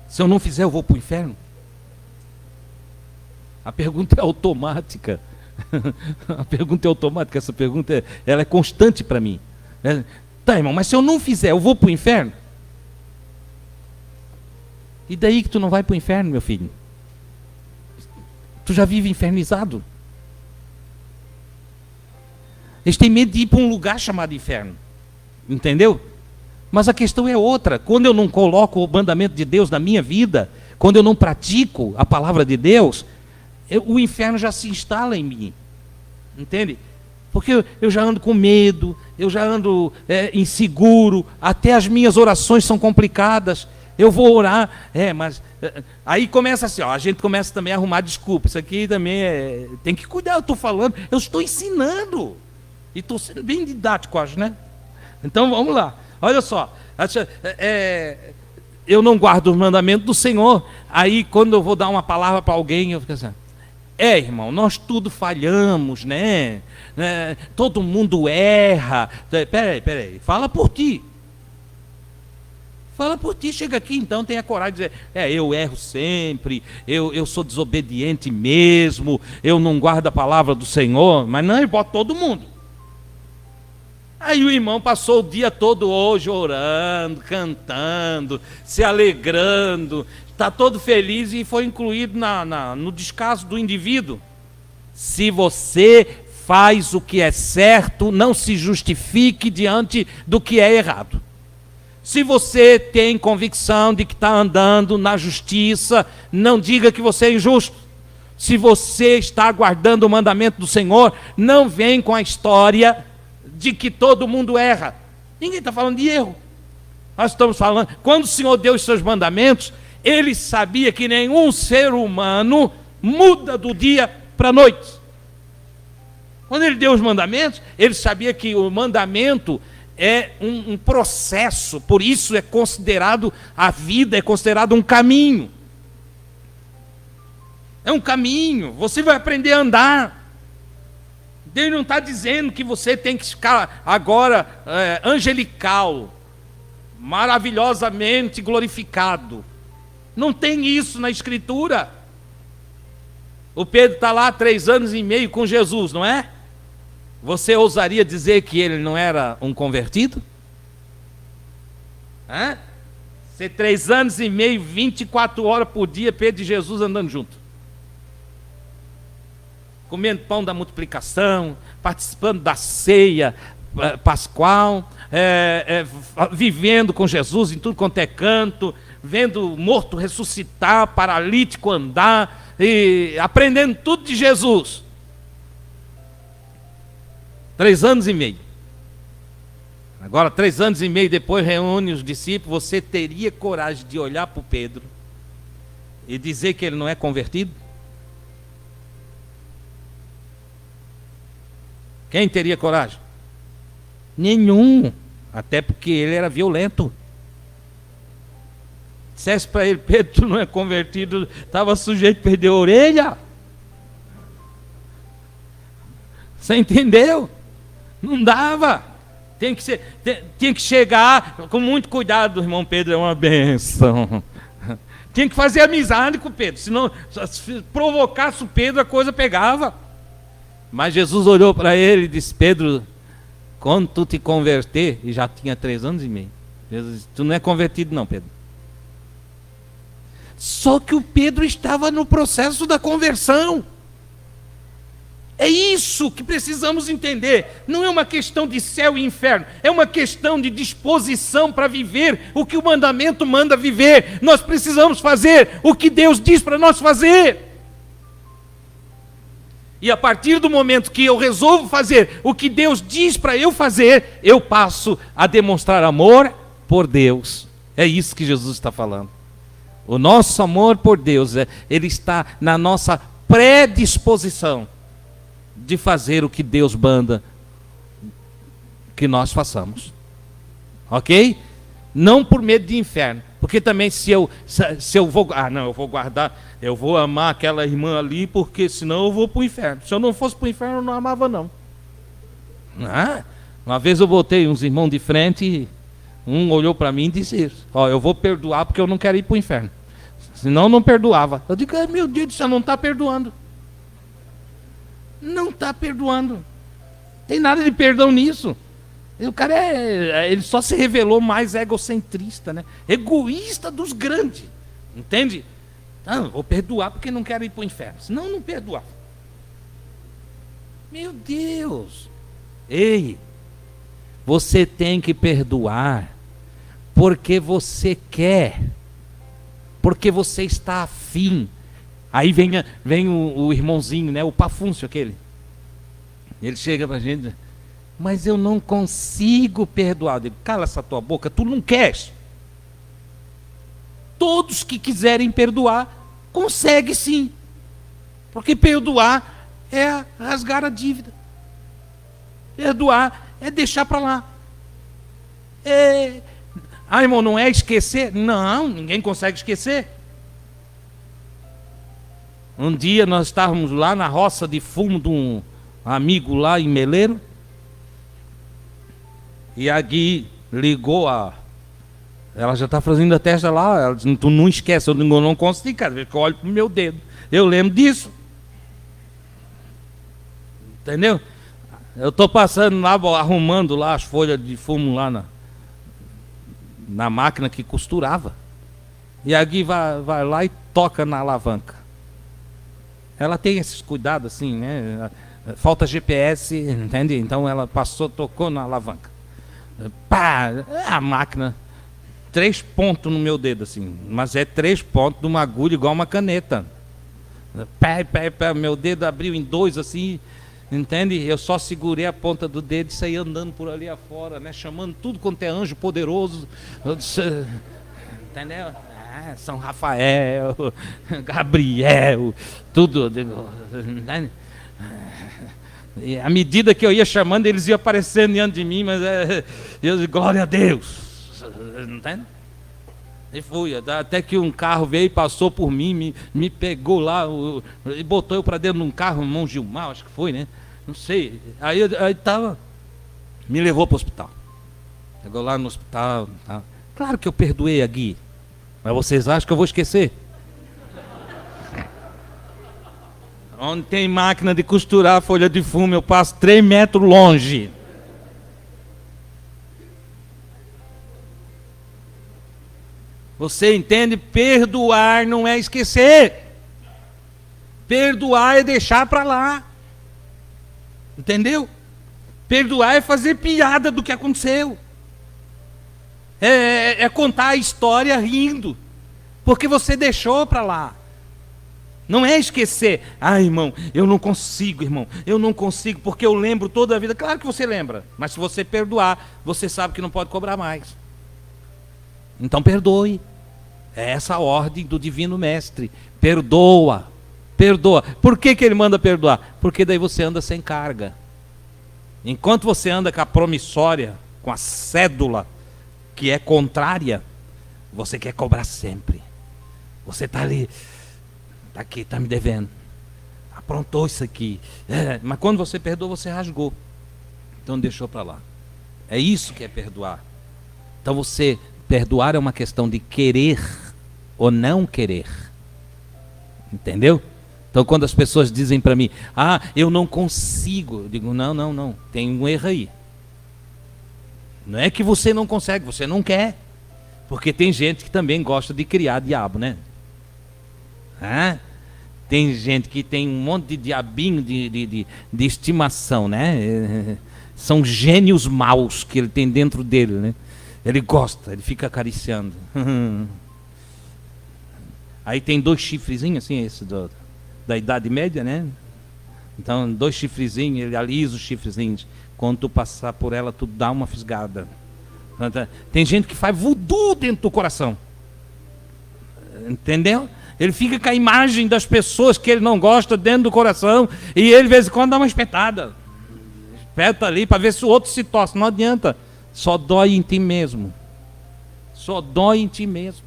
se eu não fizer eu vou para o inferno? A pergunta é automática. A pergunta é automática, essa pergunta ela é constante para mim. Tá, irmão, mas se eu não fizer, eu vou para o inferno? E daí que tu não vai para o inferno, meu filho? Tu já vive infernizado. Eles têm medo de ir para um lugar chamado inferno. Entendeu? Mas a questão é outra. Quando eu não coloco o mandamento de Deus na minha vida, quando eu não pratico a palavra de Deus, o inferno já se instala em mim. Entende? Porque eu já ando com medo, eu já ando inseguro, até as minhas orações são complicadas. Eu vou orar, mas aí começa assim, a gente começa também a arrumar desculpas. Isso aqui também tem que cuidar, eu estou falando, eu estou ensinando. E estou sendo bem didático, acho, né? Então vamos lá, olha só. Eu não guardo os mandamentos do Senhor. Aí quando eu vou dar uma palavra para alguém, eu fico assim: irmão, nós tudo falhamos, né? Todo mundo erra. Peraí, fala por ti. Fala por ti, chega aqui então, tenha coragem de dizer: eu erro sempre, eu sou desobediente mesmo, eu não guardo a palavra do Senhor. Mas não, ele bota todo mundo. Aí o irmão passou o dia todo hoje orando, cantando, se alegrando, está todo feliz e foi incluído no descaso do indivíduo. Se você faz o que é certo, não se justifique diante do que é errado. Se você tem convicção de que está andando na justiça, não diga que você é injusto. Se você está guardando o mandamento do Senhor, não vem com a história de que todo mundo erra. Ninguém está falando de erro. Nós estamos falando, quando o Senhor deu os seus mandamentos, Ele sabia que nenhum ser humano muda do dia para a noite. Quando ele deu os mandamentos, ele sabia que o mandamento é um processo, por isso é considerado, a vida é considerado um caminho. É um caminho, você vai aprender a andar. Deus não está dizendo que você tem que ficar agora angelical, maravilhosamente glorificado. Não tem isso na Escritura. O Pedro está lá há 3 anos e meio com Jesus, não é? Você ousaria dizer que ele não era um convertido? Ser 3 anos e meio, 24 horas por dia, Pedro e Jesus andando junto. Comendo pão da multiplicação, participando da ceia pascual, vivendo com Jesus em tudo quanto é canto, vendo morto ressuscitar, paralítico andar, e aprendendo tudo de Jesus. 3 anos e meio. Agora, 3 anos e meio depois, reúne os discípulos. Você teria coragem de olhar para o Pedro e dizer que ele não é convertido? Quem teria coragem? Nenhum. Até porque ele era violento. Dissesse para ele: Pedro, tu não é convertido, estava sujeito a perder a orelha. Você entendeu? Não dava. Tinha que chegar com muito cuidado. O irmão Pedro é uma bênção. Tinha que fazer amizade com o Pedro, senão, se provocasse o Pedro, a coisa pegava. Mas Jesus olhou para ele e disse: Pedro, quando tu te converter, e já tinha 3 anos e meio, Jesus disse: tu não é convertido não, Pedro. Só que o Pedro estava no processo da conversão. É isso que precisamos entender. Não é uma questão de céu e inferno, é uma questão de disposição para viver o que o mandamento manda viver. Nós precisamos fazer o que Deus diz para nós fazer. E a partir do momento que eu resolvo fazer o que Deus diz para eu fazer, eu passo a demonstrar amor por Deus. É isso que Jesus está falando. O nosso amor por Deus, ele está na nossa predisposição de fazer o que Deus manda que nós façamos. Ok? Não por medo de inferno. Porque também se eu vou... eu vou guardar... Eu vou amar aquela irmã ali, porque senão eu vou para o inferno. Se eu não fosse para o inferno, eu não amava não. Uma vez eu botei uns irmãos de frente, e um olhou para mim e disse isso: eu vou perdoar porque eu não quero ir para o inferno. Senão eu não perdoava. Eu digo: meu Deus do céu, não está perdoando. Não está perdoando. Tem nada de perdão nisso. O cara ele só se revelou mais egocentrista, né? Egoísta dos grandes. Entende? Vou perdoar porque não quero ir para o inferno. Senão eu não perdoava. Meu Deus. Ei, você tem que perdoar porque você quer, porque você está afim. Aí vem o irmãozinho, né? O Pafúncio aquele. Ele chega para a gente: mas eu não consigo perdoar. Eu digo: cala essa tua boca, tu não queres. Todos que quiserem perdoar, consegue sim. Porque perdoar é rasgar a dívida. Perdoar é deixar para lá. Irmão, não é esquecer? Não, ninguém consegue esquecer. Um dia nós estávamos lá na roça de fumo de um amigo lá em Meleiro. E a Gui ligou ela já está fazendo a testa lá. Ela disse: tu não esquece. Eu digo: eu não consigo, cara, porque eu olho para o meu dedo. Eu lembro disso. Entendeu? Eu estou passando lá, arrumando lá as folhas de fumo lá na máquina que costurava. E a Gui vai lá e toca na alavanca. Ela tem esses cuidados assim, né? Falta GPS, entende? Então ela tocou na alavanca. Pá, a máquina... 3 pontos no meu dedo, assim. Mas é 3 pontos de uma agulha igual uma caneta. Pé, meu dedo abriu em 2, assim, entende? Eu só segurei a ponta do dedo e saí andando por ali afora, né? Chamando tudo quanto é anjo poderoso. Entendeu? São Rafael, Gabriel, tudo. E à medida que eu ia chamando, eles iam aparecendo diante de mim, mas eu disse, glória a Deus. Entende? E fui, até que um carro veio e passou por mim, me pegou lá, e botou eu para dentro de um carro, irmão Gilmar, acho que foi, né? Não sei. Aí tava, me levou para o hospital. Chegou lá no hospital. Tá. Claro que eu perdoei a Gui, mas vocês acham que eu vou esquecer? Onde tem máquina de costurar folha de fumo, eu passo 3 metros longe. Você entende? Perdoar não é esquecer. Perdoar é deixar para lá. Entendeu? Perdoar é fazer piada do que aconteceu. É contar a história rindo. Porque você deixou para lá. Não é esquecer. Irmão, eu não consigo, irmão. Eu não consigo porque eu lembro toda a vida. Claro que você lembra. Mas se você perdoar, você sabe que não pode cobrar mais. Então perdoe. É essa a ordem do Divino Mestre. Perdoa. Perdoa. Por que ele manda perdoar? Porque daí você anda sem carga. Enquanto você anda com a promissória, com a cédula, que é contrária, você quer cobrar sempre. Você está ali, está aqui, está me devendo. Aprontou isso aqui. Mas quando você perdoa, você rasgou. Então deixou para lá. É isso que é perdoar. Então você, perdoar é uma questão de querer ou não querer. Entendeu? Então quando as pessoas dizem para mim, eu não consigo, eu digo, não, tem um erro aí. Não é que você não consegue, você não quer. Porque tem gente que também gosta de criar diabo, né? Tem gente que tem um monte de diabinho de estimação, né? São gênios maus que ele tem dentro dele, né? Ele gosta, ele fica acariciando. Aí tem 2 chifrezinhos, assim, esse da Idade Média, né? Então, 2 chifrezinhos, ele alisa os chifrezinhos. Quando tu passar por ela, tu dá uma fisgada. Tem gente que faz voodoo dentro do coração. Entendeu? Ele fica com a imagem das pessoas que ele não gosta dentro do coração. E ele, de vez em quando, dá uma espetada. Espeta ali para ver se o outro se torce. Não adianta. Só dói em ti mesmo. Só dói em ti mesmo.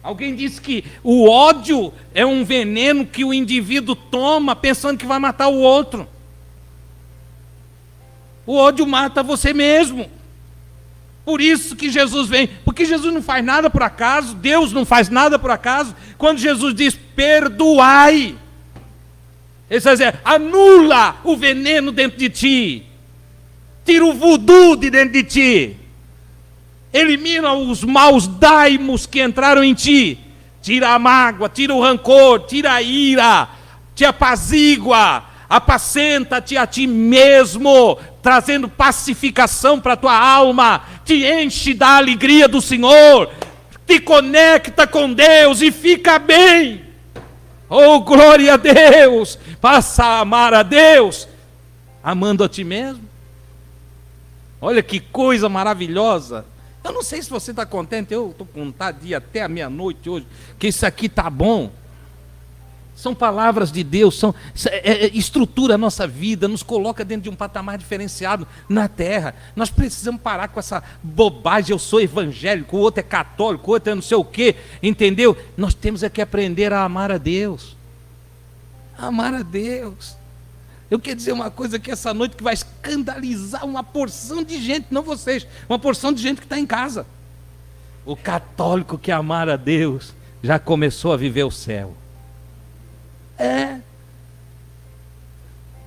Alguém disse que o ódio é um veneno que o indivíduo toma pensando que vai matar o outro. O ódio mata você mesmo. Por isso que Jesus vem. Porque Jesus não faz nada por acaso. Deus não faz nada por acaso. Quando Jesus diz perdoai, ele está dizendo, anula o veneno dentro de ti. Tira o voodoo de dentro de ti. Elimina os maus daimos que entraram em ti. Tira a mágoa, tira o rancor, tira a ira. Te apazigua. Apacenta-te a ti mesmo, trazendo pacificação para a tua alma, te enche da alegria do Senhor, te conecta com Deus e fica bem. Oh, glória a Deus! Passa a amar a Deus, amando a ti mesmo. Olha que coisa maravilhosa. Eu não sei se você está contente, eu estou com vontade de ir até a meia-noite hoje, que isso aqui está bom. São palavras de Deus, estrutura a nossa vida, nos coloca dentro de um patamar diferenciado na terra. Nós precisamos parar com essa bobagem, eu sou evangélico, o outro é católico, o outro é não sei o quê, entendeu? Nós temos que aprender a amar a Deus. Amar a Deus. Eu quero dizer uma coisa aqui essa noite que vai escandalizar uma porção de gente, não vocês, uma porção de gente que está em casa. O católico que amar a Deus já começou a viver o céu.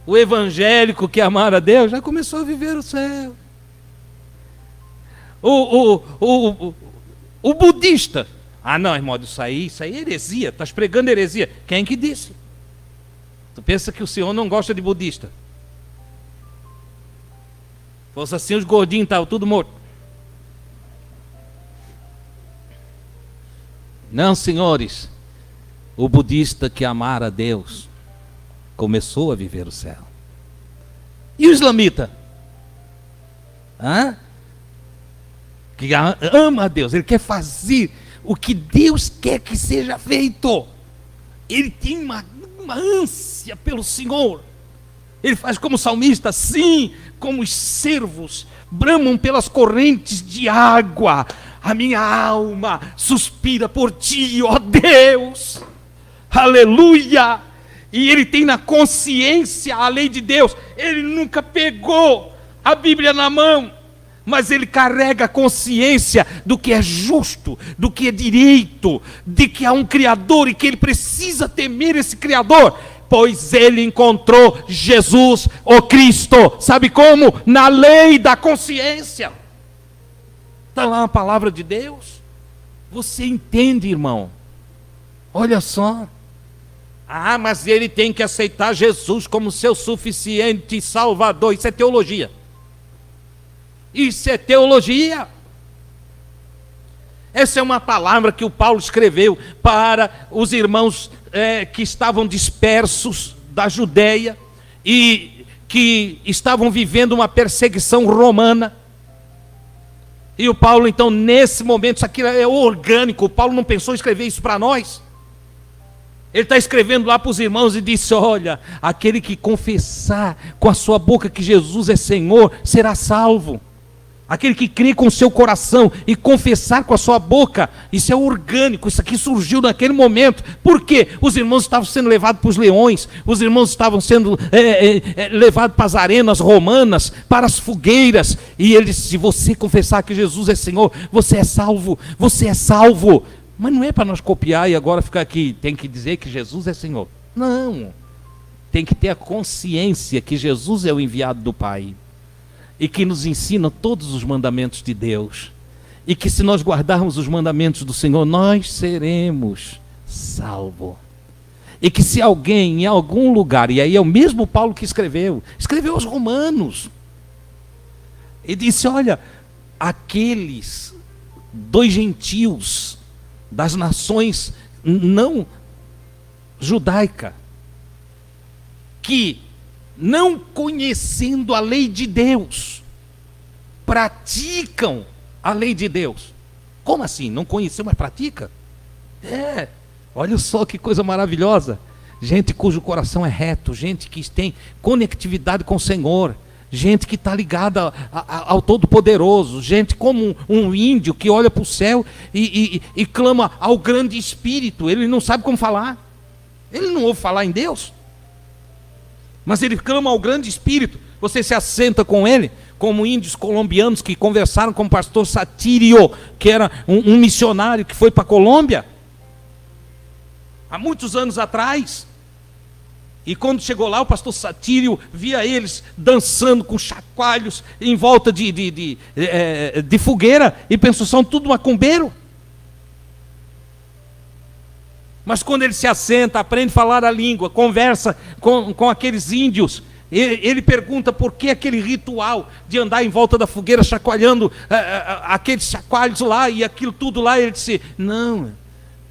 O evangélico que amar a Deus já começou a viver o céu. O budista, não, irmão, isso aí é heresia, estás pregando heresia. Quem que disse? Tu pensa que o Senhor não gosta de budista? Fosse assim, os gordinhos estavam tudo morto. Não, senhores. O budista que amar a Deus começou a viver o céu. E o islamita? Que ama a Deus, ele quer fazer o que Deus quer que seja feito. Ele tem uma ânsia pelo Senhor. Ele faz como o salmista, sim, como os cervos bramam pelas correntes de água. A minha alma suspira por ti, ó Deus. Aleluia! E ele tem na consciência a lei de Deus. Ele nunca pegou a Bíblia na mão, mas ele carrega a consciência do que é justo, do que é direito, de que há um Criador e que ele precisa temer esse Criador, pois ele encontrou Jesus, o Cristo. Sabe como? Na lei da consciência. Está lá a palavra de Deus. Você entende, irmão? Olha só. Ah, mas ele tem que aceitar Jesus como seu suficiente Salvador. Isso é teologia. Isso é teologia. Essa é uma palavra que o Paulo escreveu para os irmãos que estavam dispersos da Judeia e que estavam vivendo uma perseguição romana. E o Paulo, então, nesse momento, isso aqui é orgânico. O Paulo não pensou em escrever isso para nós. Ele está escrevendo lá para os irmãos e disse: olha, aquele que confessar com a sua boca que Jesus é Senhor, será salvo. Aquele que crê com o seu coração e confessar com a sua boca, isso é orgânico, isso aqui surgiu naquele momento. Por quê? Os irmãos estavam sendo levados para os leões, os irmãos estavam sendo levados para as arenas romanas, para as fogueiras, e ele disse: se você confessar que Jesus é Senhor, você é salvo, você é salvo. Mas não é para nós copiar e agora ficar aqui, tem que dizer que Jesus é Senhor. Não, tem que ter a consciência que Jesus é o enviado do Pai, e que nos ensina todos os mandamentos de Deus, e que se nós guardarmos os mandamentos do Senhor, nós seremos salvos. E que se alguém em algum lugar, e aí é o mesmo Paulo que escreveu aos Romanos, e disse: olha, aqueles dois gentios das nações não judaica, que não conhecendo a lei de Deus, praticam a lei de Deus. Como assim? Não conheceu, mas pratica? Olha só que coisa maravilhosa. Gente cujo coração é reto, gente que tem conectividade com o Senhor, gente que está ligada ao Todo-Poderoso, gente como um índio que olha para o céu e clama ao grande Espírito. Ele não sabe como falar, ele não ouve falar em Deus, mas ele clama ao grande Espírito. Você se assenta com ele, como índios colombianos que conversaram com o pastor Satírio, que era um missionário que foi para a Colômbia há muitos anos atrás. E quando chegou lá, o pastor Satírio via eles dançando com chacoalhos em volta de fogueira, e pensou: são tudo macumbeiro. Mas quando ele se assenta, aprende a falar a língua, conversa com aqueles índios, ele pergunta por que aquele ritual de andar em volta da fogueira chacoalhando aqueles chacoalhos lá e aquilo tudo lá. Ele disse: não,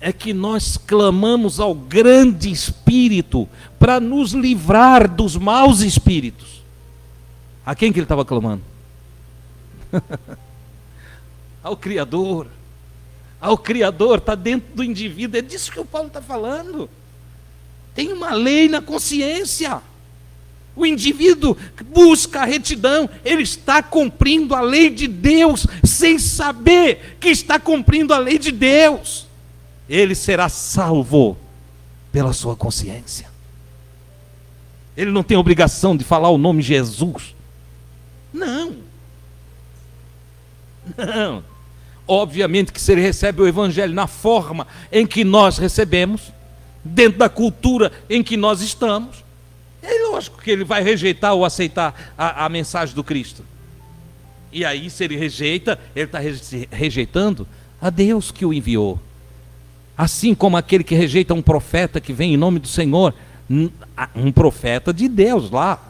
é que nós clamamos ao grande Espírito para nos livrar dos maus espíritos. A quem que ele estava clamando? Ao Criador. Ao Criador, está dentro do indivíduo. É disso que o Paulo está falando. Tem uma lei na consciência. O indivíduo busca a retidão, ele está cumprindo a lei de Deus, sem saber que está cumprindo a lei de Deus. Ele será salvo pela sua consciência. Ele não tem obrigação de falar o nome Jesus. Não. Obviamente que se ele recebe o Evangelho na forma em que nós recebemos, dentro da cultura em que nós estamos, é lógico que ele vai rejeitar ou aceitar a mensagem do Cristo. E aí, se ele rejeita, ele está rejeitando a Deus que o enviou. Assim como aquele que rejeita um profeta que vem em nome do Senhor, um profeta de Deus lá,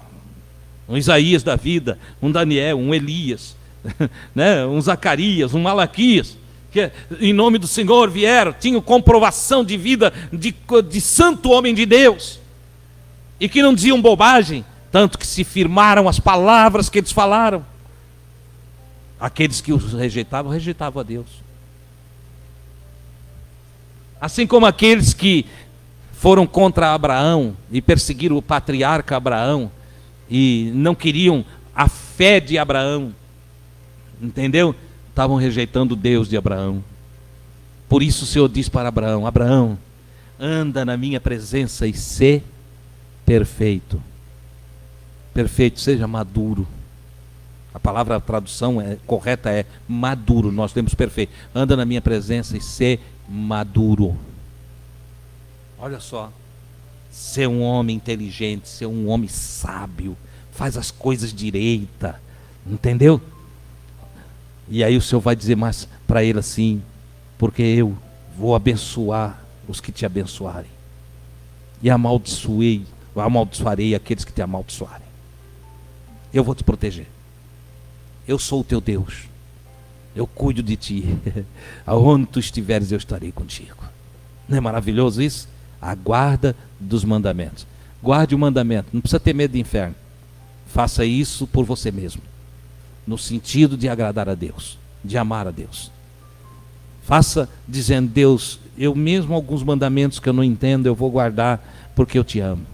um Isaías da vida, um Daniel, um Elias, né? Um Zacarias, um Malaquias, que em nome do Senhor vieram, tinham comprovação de vida de santo homem de Deus, e que não diziam bobagem, tanto que se firmaram as palavras que eles falaram. Aqueles que os rejeitavam a Deus. Assim como aqueles que foram contra Abraão e perseguiram o patriarca Abraão e não queriam a fé de Abraão, entendeu? Estavam rejeitando o Deus de Abraão. Por isso o Senhor diz para Abraão: Abraão, anda na minha presença e sê perfeito. Perfeito, seja maduro. A palavra, a tradução correta é maduro. Nós temos perfeito. Anda na minha presença e sê maduro. Olha só. Ser um homem inteligente, ser um homem sábio. Faz as coisas direita. Entendeu? E aí o Senhor vai dizer mais para ele assim: porque eu vou abençoar os que te abençoarem. E amaldiçoarei aqueles que te amaldiçoarem. Eu vou te proteger. Eu sou o teu Deus. Eu cuido de ti. Aonde tu estiveres, eu estarei contigo. Não é maravilhoso isso? A guarda dos mandamentos. Guarde o mandamento. Não precisa ter medo do inferno. Faça isso por você mesmo. No sentido de agradar a Deus. De amar a Deus. Faça dizendo: Deus, eu mesmo alguns mandamentos que eu não entendo, eu vou guardar porque eu te amo.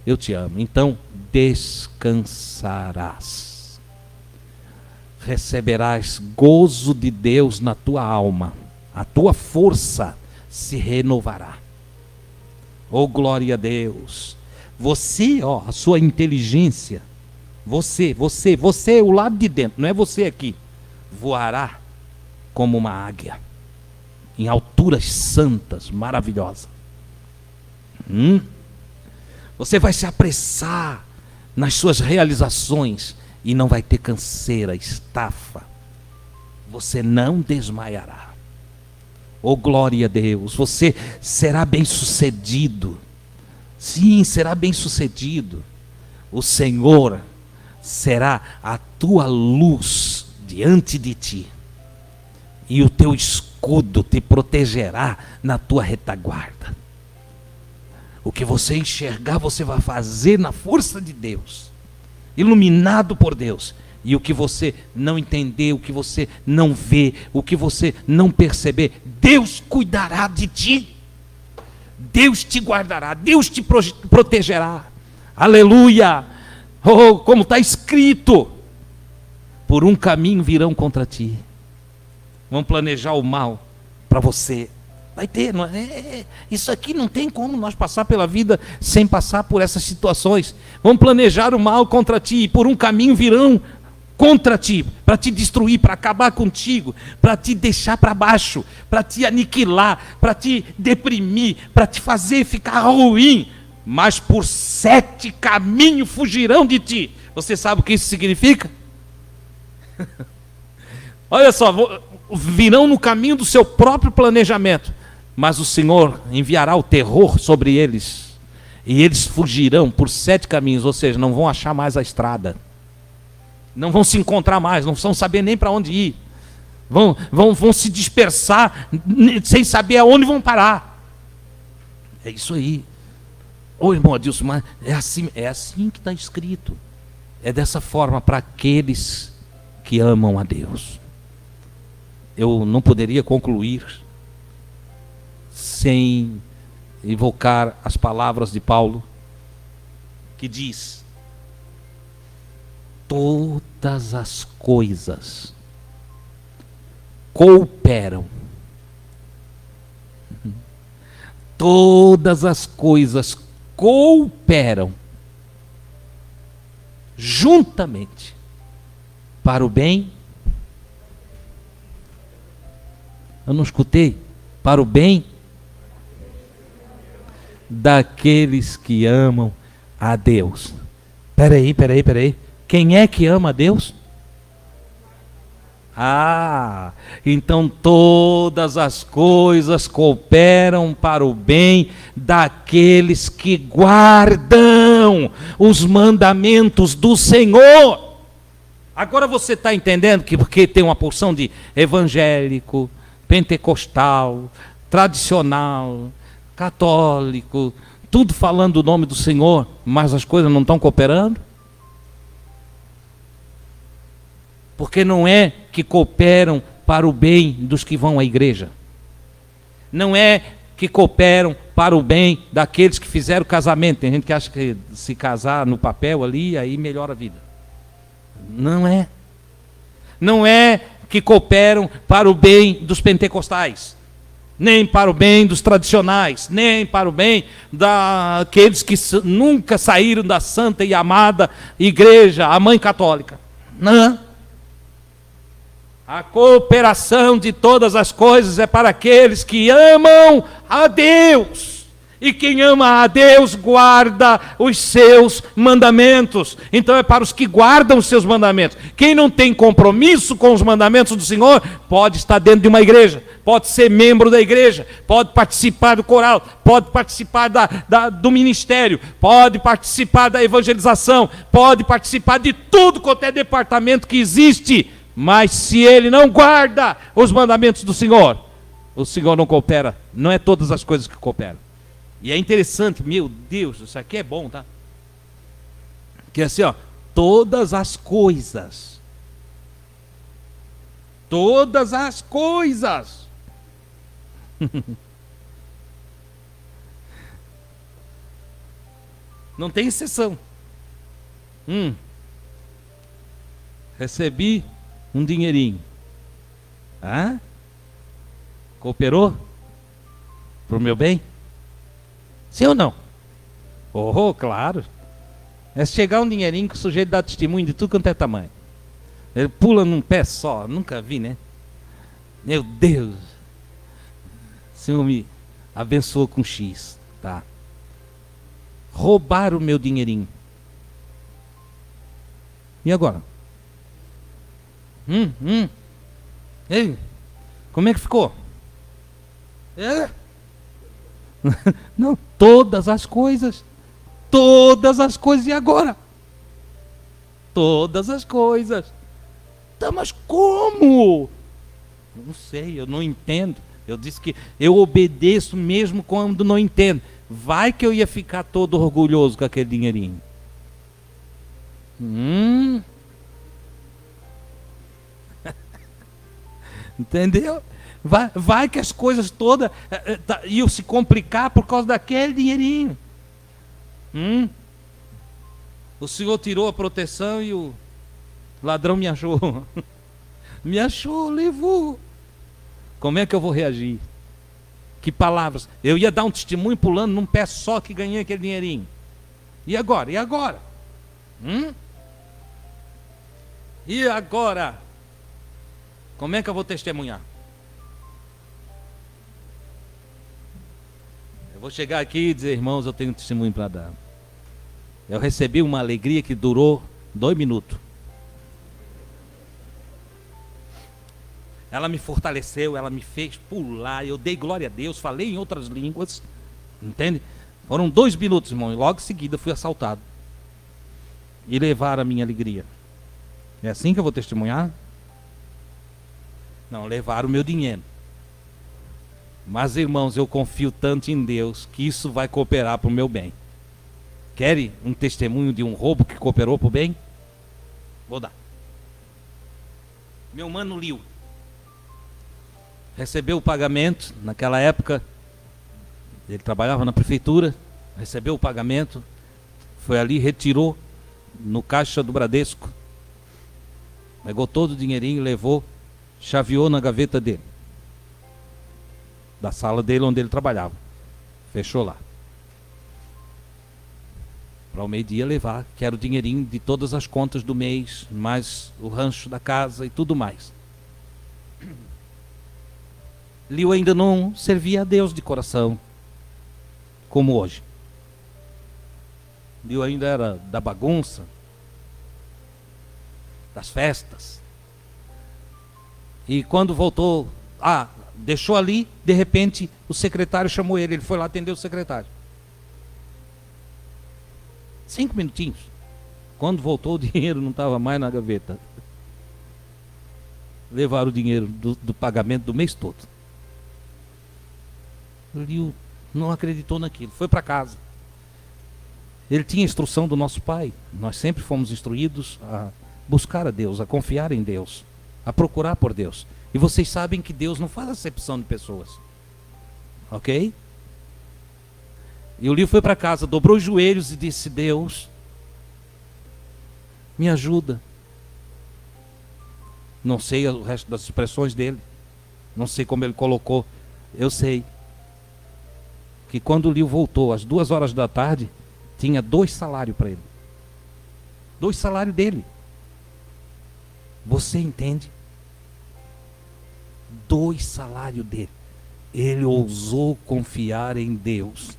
Eu te amo. Então, descansarás. Receberás gozo de Deus na tua alma. A tua força se renovará. Oh, glória a Deus. Você, ó, a sua inteligência, você, o lado de dentro, não é você aqui, voará como uma águia, em alturas santas, maravilhosas. Você vai se apressar nas suas realizações e não vai ter canseira, estafa. Você não desmaiará. Oh, glória a Deus. Você será bem-sucedido. Sim, será bem-sucedido. O Senhor será a tua luz diante de ti. E o teu escudo te protegerá na tua retaguarda. O que você enxergar, você vai fazer na força de Deus. Iluminado por Deus. E o que você não entender, o que você não vê, o que você não perceber, Deus cuidará de ti. Deus te guardará, Deus te protegerá. Aleluia! Oh, como está escrito: por um caminho virão contra ti. Vão planejar o mal para você. Vai ter, não é? Isso aqui não tem como nós passar pela vida sem passar por essas situações. Vão planejar o mal contra ti, e por um caminho virão contra ti, para te destruir, para acabar contigo, para te deixar para baixo, para te aniquilar, para te deprimir, para te fazer ficar ruim. Mas por 7 caminhos fugirão de ti. Você sabe o que isso significa? Olha só, virão no caminho do seu próprio planejamento, mas o Senhor enviará o terror sobre eles, e eles fugirão por 7 caminhos, ou seja, não vão achar mais a estrada, não vão se encontrar mais, não vão saber nem para onde ir, vão se dispersar, sem saber aonde vão parar. É isso aí. Ô irmão Adilson, mas é assim que está escrito. É dessa forma para aqueles que amam a Deus. Eu não poderia concluir sem invocar as palavras de Paulo, que diz: todas as coisas cooperam. Todas as coisas cooperam juntamente para o bem. Eu não escutei. Para o bem daqueles que amam a Deus. Peraí. Quem é que ama a Deus? Então todas as coisas cooperam para o bem daqueles que guardam os mandamentos do Senhor. Agora você está entendendo que porque tem uma porção de evangélico, pentecostal, tradicional, católico, tudo falando o nome do Senhor, mas as coisas não estão cooperando? Porque não é que cooperam para o bem dos que vão à igreja. não é que cooperam para o bem daqueles que fizeram o casamento. Tem gente que acha que se casar no papel ali, aí melhora a vida. Não é. Não é que cooperam para o bem dos pentecostais, nem para o bem dos tradicionais, nem para o bem daqueles que nunca saíram da santa e amada igreja, a mãe católica. Não. A cooperação de todas as coisas é para aqueles que amam a Deus. E quem ama a Deus guarda os seus mandamentos. Então é para os que guardam os seus mandamentos. Quem não tem compromisso com os mandamentos do Senhor, pode estar dentro de uma igreja, pode ser membro da igreja, pode participar do coral, pode participar do ministério, pode participar da evangelização, pode participar de tudo quanto é departamento que existe. Mas se ele não guarda os mandamentos do Senhor, o Senhor não coopera. Não é todas as coisas que cooperam. E é interessante, meu Deus, isso aqui é bom, tá? Que é assim, ó, todas as coisas. Todas as coisas. Não tem exceção. Recebi um dinheirinho. Ah? Cooperou? Pro meu bem? Sim ou não? Oh, claro. É chegar um dinheirinho que o sujeito dá testemunho de tudo quanto é tamanho. Ele pula num pé só, nunca vi, né? Meu Deus. O Senhor me abençoou com X, tá? Roubaram o meu dinheirinho. E agora? Ei, como é que ficou? É? Não, todas as coisas. Todas as coisas. E agora? Todas as coisas. Tá, mas como? Não sei, eu não entendo. Eu disse que eu obedeço mesmo quando não entendo. Vai que eu ia ficar todo orgulhoso com aquele dinheirinho. Entendeu? Vai que as coisas todas iam se complicar por causa daquele dinheirinho. O Senhor tirou a proteção e o ladrão me achou. Me achou, levou. Como é que eu vou reagir? Que palavras? Eu ia dar um testemunho pulando num pé só que ganhei aquele dinheirinho. E agora? E agora? E agora? Como é que eu vou testemunhar? Eu vou chegar aqui e dizer, irmãos, eu tenho um testemunho para dar. Eu recebi uma alegria que durou 2 minutos. Ela me fortaleceu, ela me fez pular, eu dei glória a Deus, falei em outras línguas, entende? Foram 2 minutos, irmão, e logo em seguida fui assaltado. E levaram a minha alegria. É assim que eu vou testemunhar? Não, levaram o meu dinheiro. Mas, irmãos, eu confio tanto em Deus que isso vai cooperar para o meu bem. Querem um testemunho de um roubo que cooperou para o bem? Vou dar. Meu mano Liu recebeu o pagamento, naquela época, ele trabalhava na prefeitura, recebeu o pagamento, foi ali, retirou no caixa do Bradesco, pegou todo o dinheirinho, levou, chaveou na gaveta dele, da sala dele onde ele trabalhava, fechou lá. Para o meio-dia levar, que era o dinheirinho de todas as contas do mês, mais o rancho da casa e tudo mais. Liu ainda não servia a Deus de coração, como hoje. Liu ainda era da bagunça, das festas. E quando voltou, deixou ali, de repente o secretário chamou ele foi lá atender o secretário. 5 minutinhos. Quando voltou, o dinheiro não estava mais na gaveta. Levaram o dinheiro do pagamento do mês todo. Liu não acreditou naquilo, foi para casa. Ele tinha instrução do nosso pai. Nós sempre fomos instruídos a buscar a Deus, a confiar em Deus, a procurar por Deus. E vocês sabem que Deus não faz acepção de pessoas. Ok? E o Lio foi para casa, dobrou os joelhos e disse: Deus, me ajuda. Não sei o resto das expressões dele. Não sei como ele colocou. Eu sei que quando o Lio voltou às 2 horas da tarde, tinha 2 salários para ele. 2 salários dele. Você entende? 2 salários dele. Ele ousou confiar em Deus.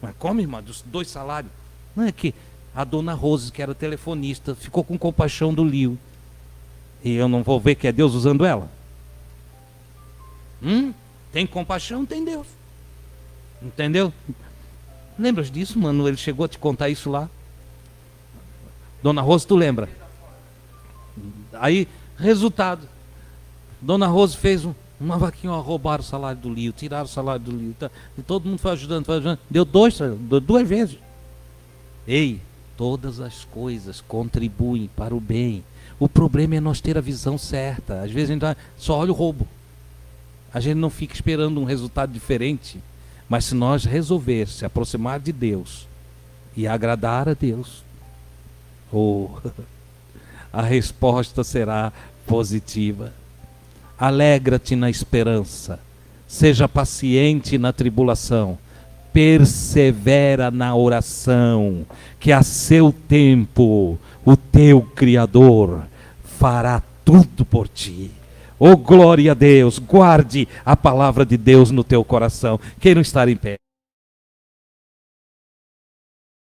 Mas como, irmã, dos 2 salários? Não é que a dona Rose, que era telefonista, ficou com compaixão do Lio. E eu não vou ver que é Deus usando ela? Tem compaixão, tem Deus. Entendeu? Lembras disso, mano? Ele chegou a te contar isso lá? Dona Rose, tu lembra? Aí, resultado. Dona Rose fez uma vaquinha, roubaram o salário do Lio, tiraram o salário do Lio. E todo mundo foi ajudando. Deu 2 vezes. Ei, todas as coisas contribuem para o bem. O problema é nós ter a visão certa. Às vezes a gente só olha o roubo. A gente não fica esperando um resultado diferente. Mas se nós resolver se aproximar de Deus e agradar a Deus, a resposta será positiva. Alegra-te na esperança, seja paciente na tribulação, persevera na oração, que a seu tempo o teu Criador fará tudo por ti. Oh, glória a Deus, guarde a palavra de Deus no teu coração. Queiram estar em pé.